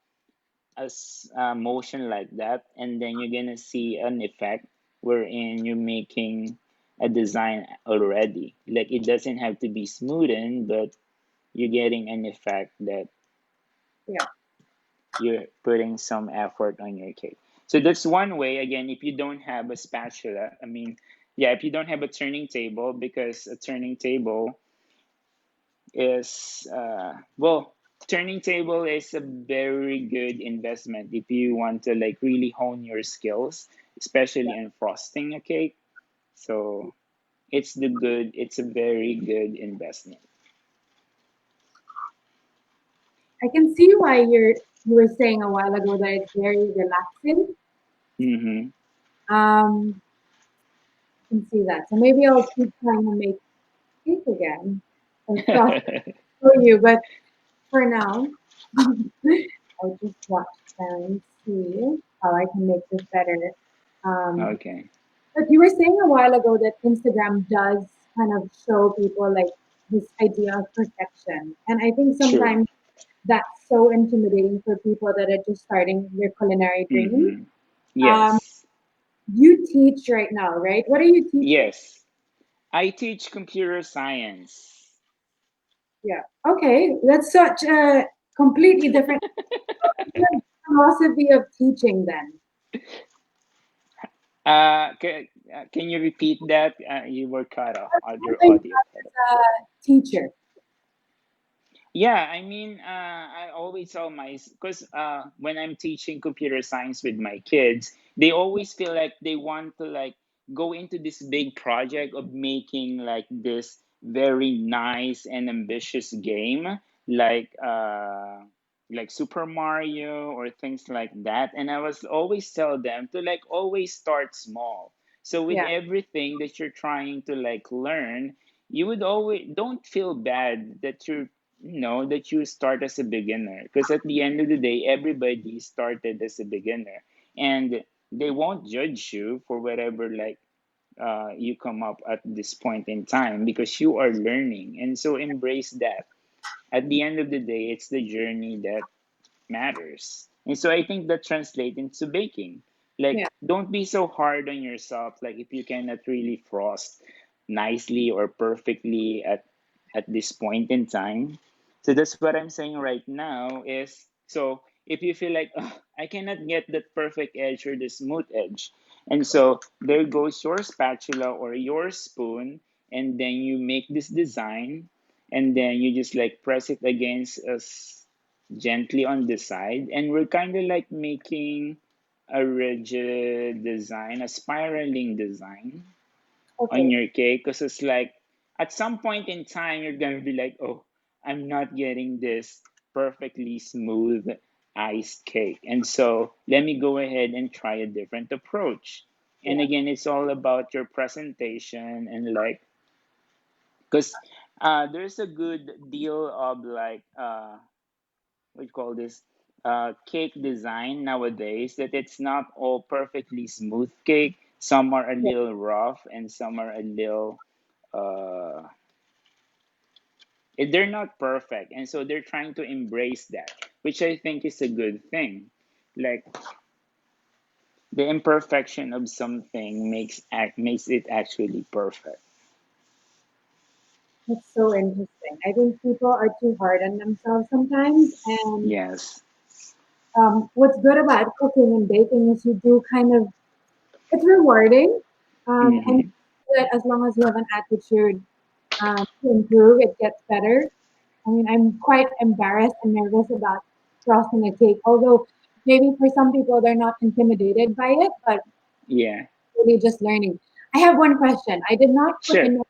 a motion like that, and then you're gonna see an effect wherein you're making a design already. Like it doesn't have to be smoothened, but you're getting an effect that yeah, you're putting some effort on your cake. So that's one way. Again, if you don't have a spatula, I mean, yeah, if you don't have a turning table, because a turning table is, well, turning table is a very good investment if you want to like really hone your skills, especially in frosting a cake. So it's a very good investment. I can see why you were saying a while ago that it's very relaxing. Mm-hmm. I can see that. So maybe I'll keep trying to make cake again and frost for you. But for now, I'll just watch and see how I can make this better. Um, Okay. but you were saying a while ago that Instagram does kind of show people like this idea of perfection. And I think True. sometimes that's so intimidating for people that are just starting their culinary dreams. Mm-hmm. Um, Yes. you teach right now, right? What are you teaching? Yes. I teach computer science. Yeah. Okay. That's such a completely different philosophy of teaching then. Can you repeat that? You were cut off. Your Something audio cut off. as a teacher. Yeah, I mean, I always tell my, because when I'm teaching computer science with my kids, they always feel like they want to like go into this big project of making like this very nice and ambitious game, like uh, like Super Mario or things like that. And I was always tell them to like always start small. So with Yeah. everything that you're trying to like learn, you would always don't feel bad that that you start as a beginner, because at the end of the day everybody started as a beginner, and they won't judge you for whatever like you come up at this point in time, because you are learning, and so embrace that. At the end of the day, it's the journey that matters. And so I think that translates into baking. Like, Yeah. don't be so hard on yourself. Like, if you cannot really frost nicely or perfectly at this point in time. So that's what I'm saying right now is, so if you feel like, "Ugh, I cannot get that perfect edge or the smooth edge," and so there goes your spatula or your spoon, and then you make this design, and then you just like press it against us gently on the side, and we're kind of like making a rigid design, a spiraling design on Okay. your cake, because it's like at some point in time you're gonna be like, oh, I'm not getting this perfectly smooth iced cake, and so let me go ahead and try a different approach. And Yeah. again, it's all about your presentation, and like, because there's a good deal of like what you call this cake design nowadays, that it's not all perfectly smooth cake. Some are a Yeah. little rough and some are a little uh they're not perfect, and so they're trying to embrace that, which I think is a good thing. Like, the imperfection of something makes it actually perfect. That's so interesting. I think people are too hard on themselves sometimes. And Yes. what's good about cooking and baking is you do kind of It's rewarding, and Hmm. that as long as you have an attitude to improve, it gets better. I mean, I'm quite embarrassed and nervous about frosting a cake, although maybe for some people they're not intimidated by it, but Yeah. really just learning. I have one question. I did not put Sure. enough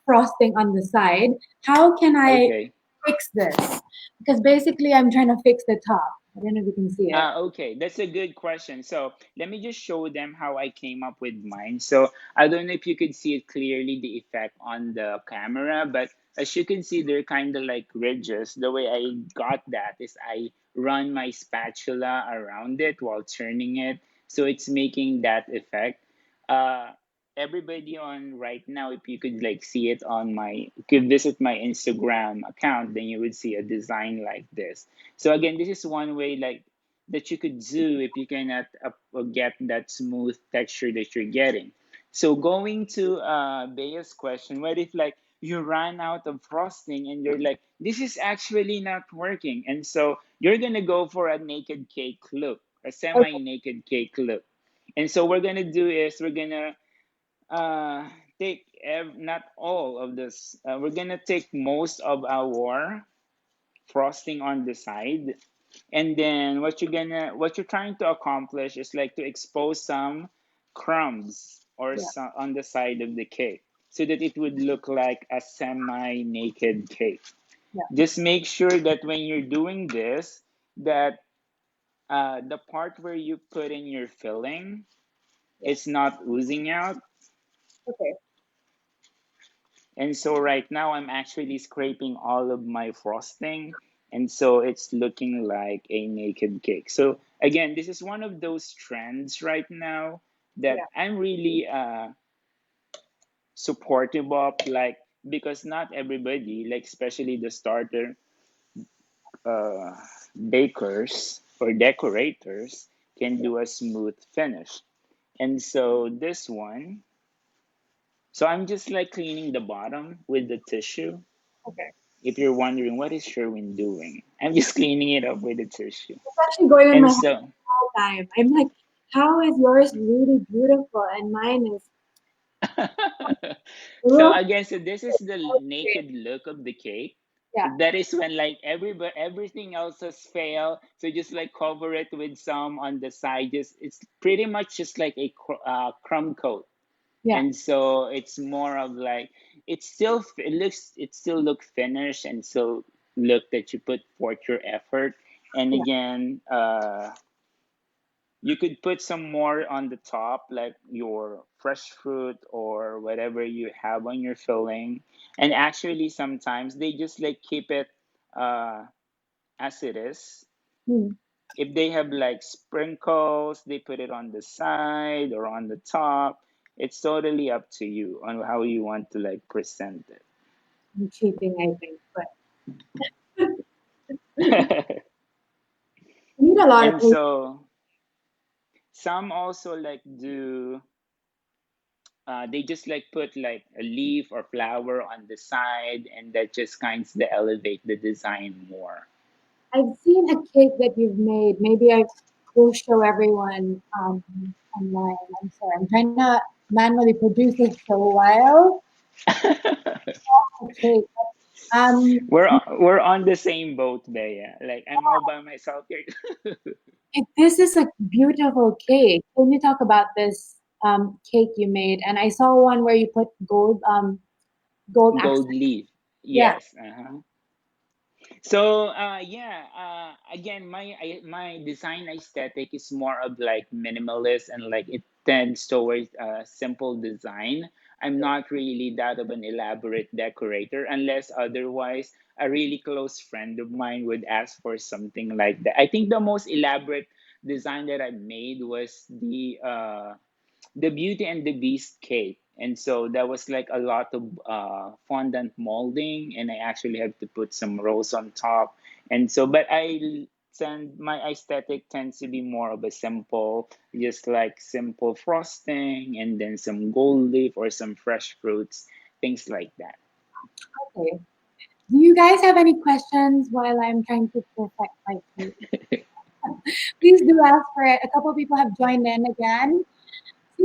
frosting on the side. How can I Okay. fix this? Because basically, I'm trying to fix the top. I don't know if you can see it. Okay, that's a good question. So let me just show them how I came up with mine. So I don't know if you could see it clearly, the effect on the camera, but as you can see, they're kind of like ridges. The way I got that is I run my spatula around it while turning it. So it's making that effect. Uh, Everybody on right now, if you could like see it on my, if you visit my Instagram account, then you would see a design like this. So again, this is one way like that you could do if you cannot get that smooth texture that you're getting. So going to Bea's question, what if like you run out of frosting and you're like, this is actually not working, and so you're gonna go for a naked cake look, a Okay. semi-naked cake look. And so we're gonna do is we're gonna take not all of this. We're gonna take most of our frosting on the side, and then what you're trying to accomplish is like to expose some crumbs or Yeah. some on the side of the cake so that it would look like a semi-naked cake. Yeah. Just make sure that when you're doing this, that the part where you put in your filling Yeah. is not oozing out. Okay. And so right now I'm actually scraping all of my frosting, and so it's looking like a naked cake. So again, this is one of those trends right now that Yeah. I'm really supportive of, like, because not everybody, like especially the starter uh, bakers or decorators, can Yeah. do a smooth finish. And so this one, so I'm just like cleaning the bottom with the tissue. Okay. If you're wondering what is Sherwin doing, I'm just cleaning it up with a tissue. It's actually going in my And head so, all the time. I'm like, how is yours really beautiful and mine is so look again, so this is the great. naked look of the cake. Yeah. That is when like everything else has failed. So just like cover it with some on the side. Just it's pretty much just like a crumb coat. Yeah. And so it's more of like it still look finished and still look that you put forth your effort. And Yeah. again, you could put some more on the top, like your fresh fruit or whatever you have on your filling. And Yeah. actually, sometimes they just like keep it uh, as it is. Hmm. If they have like sprinkles, they put it on the side or on the top. It's totally up to you on how you want to like present I'm cheating, I think, but it. I need a lot of And patience. so some also like do they just like put like a leaf or flower on the side, and that just kind of elevate the design more. I've seen a cake that you've made. Maybe I will show everyone online. I'm sorry. I'm trying to manually produce this for a while. Okay. We're on the same boat, Bea. Like I'm all by myself here. This is a beautiful cake. Can you talk about this cake you made? And I saw one where you put gold Gold accent. leaf. Yeah. Yes. Uh-huh. So yeah, again, my design aesthetic is more of like minimalist, and like it tends towards simple design. I'm not really that of an elaborate decorator unless otherwise a really close friend of mine would ask for something like that. I think the most elaborate design that I made was the Beauty and the Beast cake. And so that was like a lot of fondant molding, and I actually have to put some rose on top. And so, but I tend my aesthetic tends to be more of a simple, just like simple frosting, and then some gold leaf or some fresh fruits, things like that. Okay. Do you guys have any questions while I'm trying to perfect my cake? Please do ask for it. A couple people have joined in again.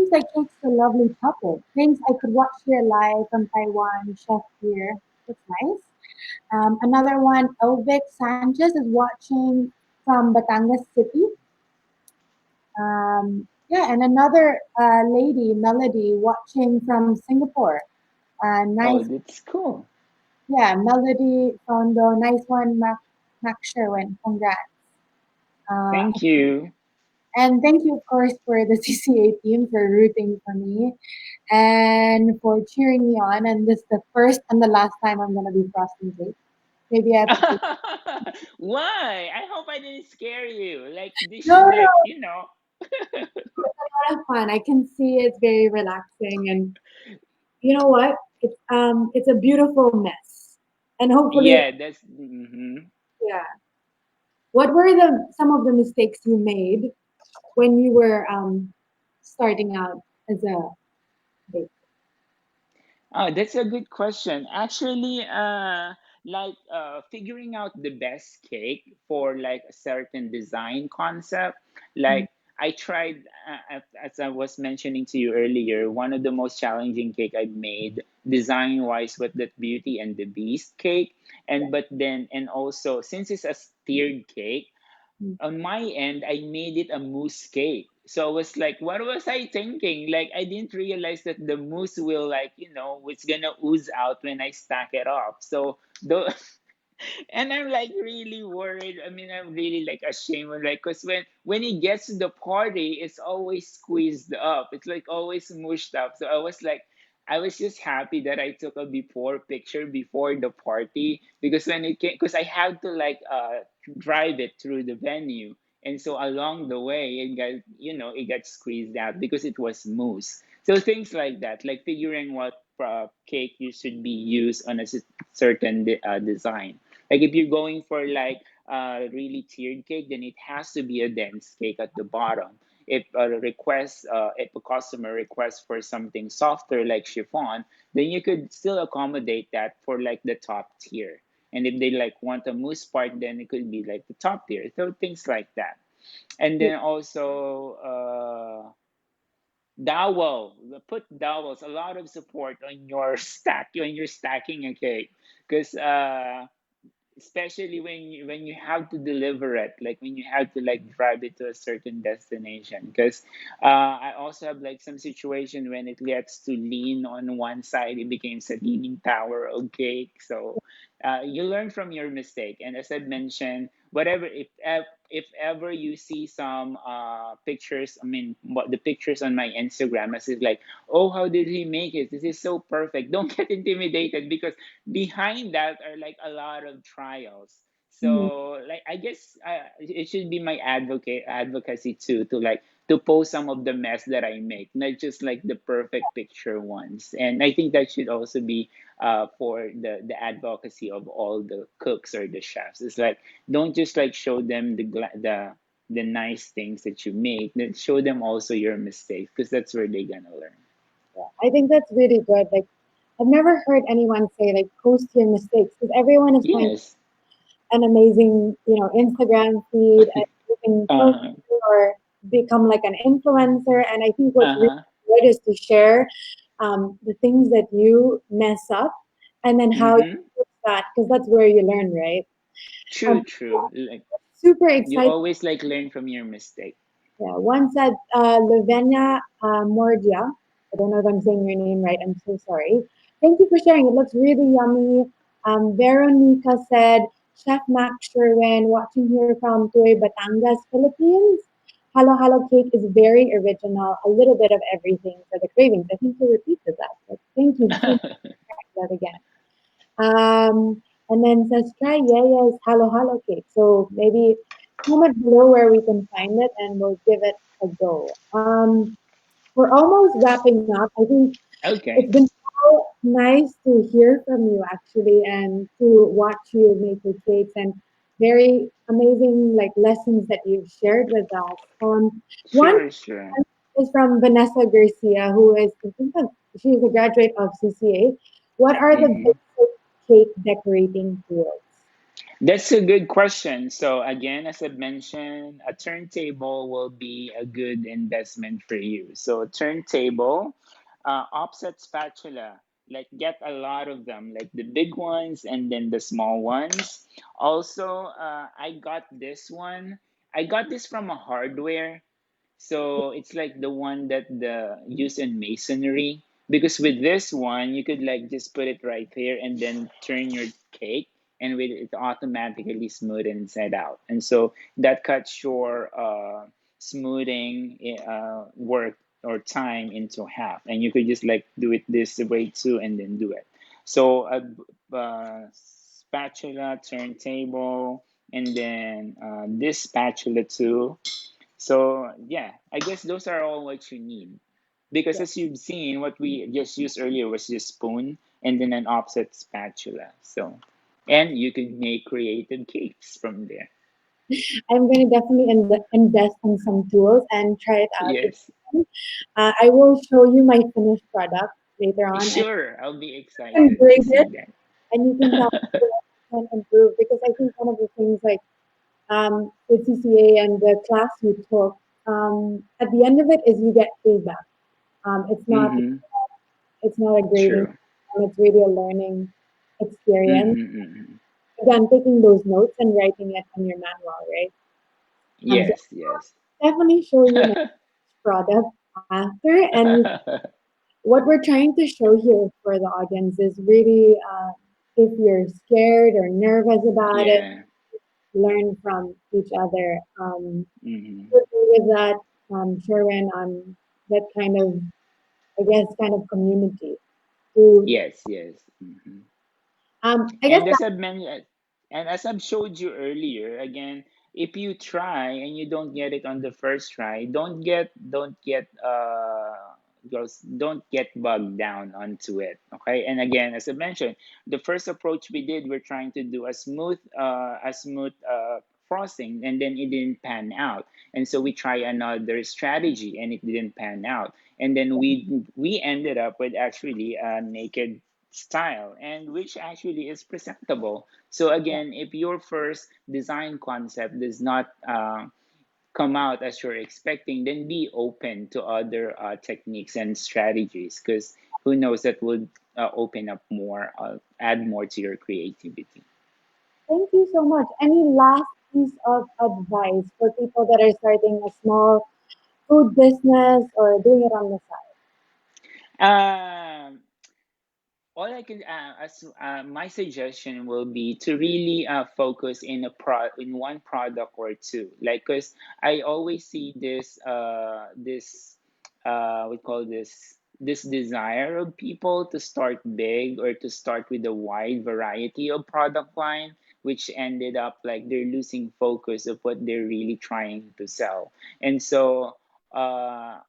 seems like it's a lovely couple. Thanks. I could watch here live from Taiwan. Chef here. That's nice. Another one, Elvic Sanchez is watching from Batangas City. Yeah, and another lady, Melody, watching from Singapore. Oh, Nice. that's cool. Yeah, Melody Fondo. Nice one, Mac Sherwin. Congrats. Uh, Thank you. and thank you, of course, for the CCA team for rooting for me and for cheering me on. And this is the first and the last time I'm going to be frosting cake. Maybe I have to. Why? I hope I didn't scare you. Like this No, should no, like, it's a lot of fun. I can see it's very relaxing, and you know what? It's a beautiful mess, and hopefully, yeah, that's yeah. What were the some of the mistakes you made when you were starting out as a baker? Oh, that's a good question. Actually, figuring out the best cake for like a certain design concept. Like I tried, as I was mentioning to you earlier, one of the most challenging cake I made design wise was that Beauty and the Beast cake. And also since it's a tiered cake, on my end, I made it a mousse cake. So I was like, what was I thinking? Like, I didn't realize that the mousse will, like, it's gonna ooze out when I stack it up. So, though, and I'm like really worried. I mean, I'm really like ashamed, like, cause when it gets to the party, it's always squeezed up. It's like always mushed up. So I was like, I was just happy that I took a before picture before the party because when it came, because I had to like drive it through the venue, and so along the way, it got squeezed out because it was mousse. So things like that, like figuring what cake you should be used on a certain design. Like if you're going for like a really tiered cake, then it has to be a dense cake at the bottom. If a customer requests for something softer like chiffon, then you could still accommodate that for like the top tier. And if they like want a mousse part, then it could be like the top tier. So things like that. And then also dowel. Put dowels. A lot of support on your stack when you're stacking a cake, because especially when you have to deliver it, like when you have to like drive it to a certain destination, because I also have like some situation when it gets to lean on one side, it becomes a leaning tower of cake. So you learn from your mistake, and as I mentioned, whatever, if ever you see some pictures, I mean the pictures on my Instagram, as is like, oh, how did he make it, this is so perfect, don't get intimidated, because behind that are like a lot of trials. Mm, So like I guess it should be my advocacy too, to like to post some of the mess that I make, not just like the perfect picture ones. And I think that should also be for the advocacy of all the cooks or the chefs. It's like don't just like show them the nice things that you make. Then show them also your mistakes, because that's where they're gonna learn. yeah. I think that's really good. Like, I've never heard anyone say like post your mistakes because everyone is trying Yes. an amazing, Instagram feed and you can post Uh-huh. or become like an influencer. And I think what's really Uh-huh. good is to share the things that you mess up and then how you Mm-hmm. fix that because that's where you learn, right? True, Um, true. Like super you excited. always like learn from your mistake. Yeah, one said Lavenia Mordia. I don't know if I'm saying your name right. I'm so sorry. Thank you for sharing. It looks really yummy. Veronica said, Chef Max Sherwin, watching here from Tuy, Batangas, Philippines. Halo Halo Cake is very original. A little bit of everything for the cravings. I think you repeated that. But thank you so much for sharing that again. And then says, try Yaya's Halo Halo Cake. So maybe comment below where we can find it and we'll give it a go. We're almost wrapping up. I think it's Okay. been so nice to hear from you actually and to watch you make your cakes and very amazing like lessons that you've shared with us. One Sure, sure. is from Vanessa Garcia, who is I think that she is a graduate of CCA. What are the Mm-hmm. basic cake decorating tools? That's a good question. So again, as I mentioned, a turntable will be a good investment for you. So a turntable, offset spatula, like get a lot of them, like the big ones and then the small ones. Also, I got this one. I got this from a hardware. So it's like the one that the use in masonry. Because with this one, you could like just put it right there and then turn your cake, and with it automatically smooth inside out. And so that cuts your smoothing work or time into half. And you could just like do it this way too, and then do it. So spatula, turntable, and then this spatula too. So yeah, I guess those are all what you need. Because Yeah. as you've seen, what we just used earlier was just spoon and then an offset spatula. So, and you could make creative cakes from there. I'm going to definitely invest in some tools and try it out. Yes, I will show you my finished product later on and sure. I'll be you can excited to grade it see and you can tell me what you can improve because I think one of the things like with CCA and the class you took, at the end of it is you get feedback. It's that. not Mm-hmm. it's not a grading, True. it's really a learning experience. Mm-hmm, mm-hmm. Again, taking those notes and writing it on your manual, right? So Yes, yes. definitely show you my product after. And what we're trying to show here for the audience is really if you're scared or nervous about it, Yeah. learn from each other. Mm-hmm. With that, Sherwin, on that kind of, I guess, kind of community. To, Yes, yes. Mm-hmm. I guess And that, as I've showed you earlier, again, if you try and you don't get it on the first try, don't get bogged down onto it. Okay. And again, as I mentioned, the first approach we did, we're trying to do a smooth frosting, and then it didn't pan out. And so we try another strategy, and it didn't pan out. And then we ended up with actually a naked style, and which actually is presentable. So yeah. again, if your first design concept does not come out as you're expecting, then be open to other techniques and strategies, because who knows, that would open up more, add more to your creativity. Thank you so much. Any last piece of advice for people that are starting a small food business or doing it on the side? um, all I can as my suggestion will be to really focus in one product or two, like, because I always see this we call this desire of people to start big or to start with a wide variety of product line, which ended up like they're losing focus of what they're really trying to sell. And so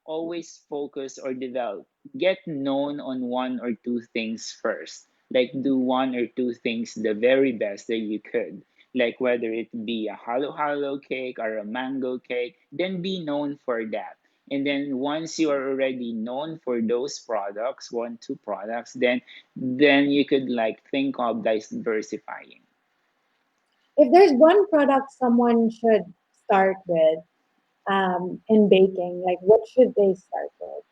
always focus or develop, get known on one or two things first. Like, do one or two things the very best that you could. Like, whether it be a halo cake or a mango cake, then be known for that. And then once you are already known for those products, one, two products, then you could like think of diversifying. If there's one product someone should start with in baking, like what should they start with?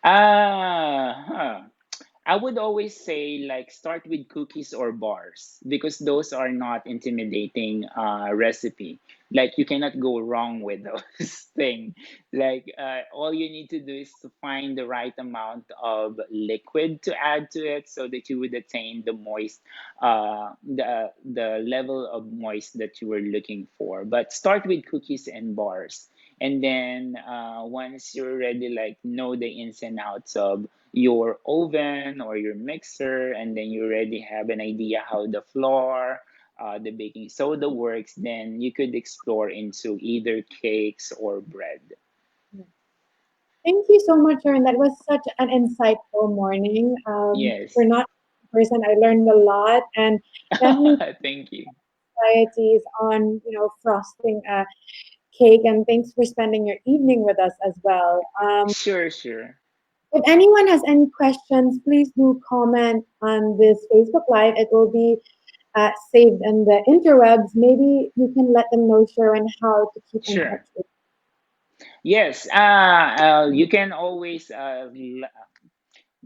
Huh. I would always say like start with cookies or bars, because those are not intimidating recipe. Like, you cannot go wrong with those thing. Like, all you need to do is to find the right amount of liquid to add to it, so that you would attain the level of moist that you were looking for. But start with cookies and bars, and then once you're already like know the ins and outs of your oven or your mixer, and then you already have an idea how the flour, the baking soda works, then you could explore into either cakes or bread. Thank you so much, Sharon. That was such an insightful morning. For Yes. not a person, I learned a lot and definitely Thank you. varieties on frosting a cake. And thanks for spending your evening with us as well. Sure, sure. If anyone has any questions, please do comment on this Facebook Live. It will be saved in the interwebs, maybe you can let them know, Sherwin, how to keep in Sure. touch with Yes. You can always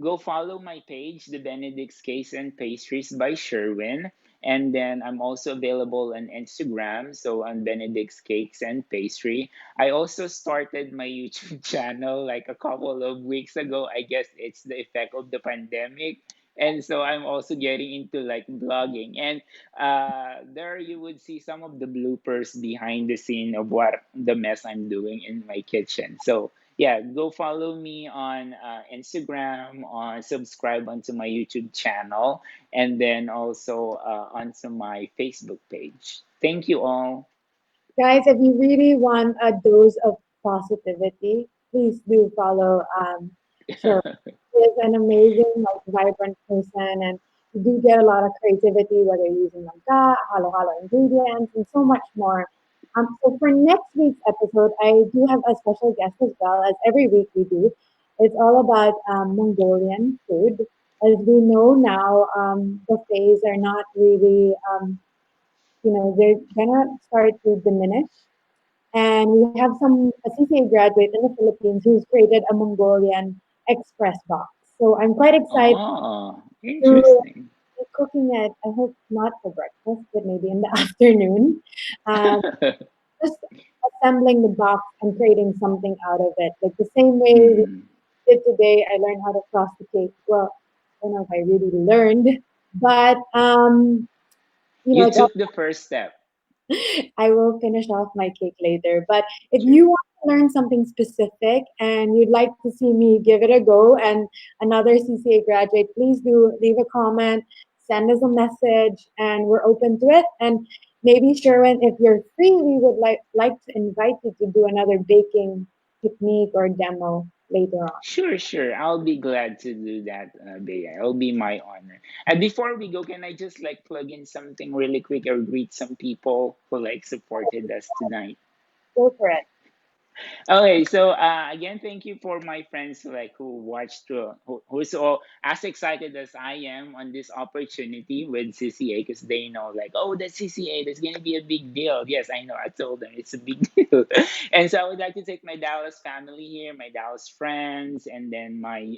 go follow my page, The Benedict's Cakes and Pastries by Sherwin. And then I'm also available on Instagram, so on Benedict's Cakes and Pastry. I also started my YouTube channel like a couple of weeks ago. I guess it's the effect of the pandemic. And so I'm also getting into like blogging. And there you would see some of the bloopers behind the scene of what the mess I'm doing in my kitchen. So yeah, go follow me on Instagram, on subscribe onto my YouTube channel, and then also onto my Facebook page. Thank you all. guys. If you really want a dose of positivity, please do follow Sherwin. Is an amazing, like, vibrant person, and you do get a lot of creativity, whether you're using langka, halo halo ingredients, and so much more. So for next week's episode, I do have a special guest as well, as every week we do. It's all about Mongolian food. As we know now, buffets are not really, they're gonna start to diminish. And we have a CCA graduate in the Philippines who's created a Mongolian express box. So I'm quite excited Oh, to interesting. be cooking it. I hope not for breakfast, but maybe in the afternoon. Um, just assembling the box and creating something out of it. Like the same way we Mhm. did today, I learned how to frost the cake. Well, I don't know if I really learned, but You it's all. took the first step. I will finish off my cake later. But if Sure. you want to learn something specific and you'd like to see me give it a go and another CCA graduate, please do leave a comment, send us a message, and we're open to it. And maybe Sherwin, if you're free, we would like to invite you to do another baking technique or demo later on. Sure, sure. I'll be glad to do that, Bea. It'll be my honor. And before we go, can I just like plug in something really quick or greet some people who like supported us tonight? Go for it. Okay, so again, thank you for my friends who watched, who's all as excited as I am on this opportunity with CCA because they know like, oh, that's CCA, that's gonna be a big deal. Yes, I know. I told them it's a big deal, and so I would like to take my Dallas family here, my Dallas friends, and then my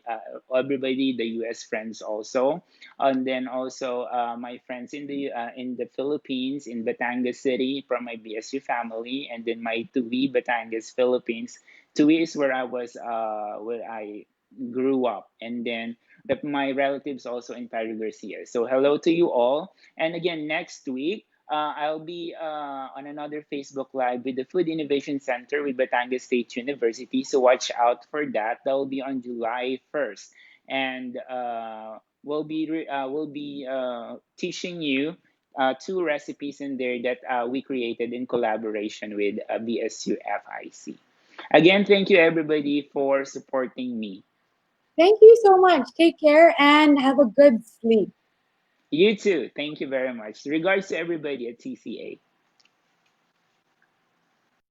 everybody, the US friends also, and then also my friends in the Philippines, in Batangas City, from my BSU family, and then my Tuwi, Batangas, Philippines. Tuwi is where I grew up, and then my relatives also in Paru Garcia. So hello to you all, and again next week. I'll be on another Facebook Live with the Food Innovation Center with Batangas State University. So watch out for that. That will be on July 1st. And we'll be teaching you two recipes in there that we created in collaboration with BSU FIC. Again, thank you everybody for supporting me. Thank you so much. Take care and have a good sleep. You too. Thank you very much. Regards to everybody at TCA.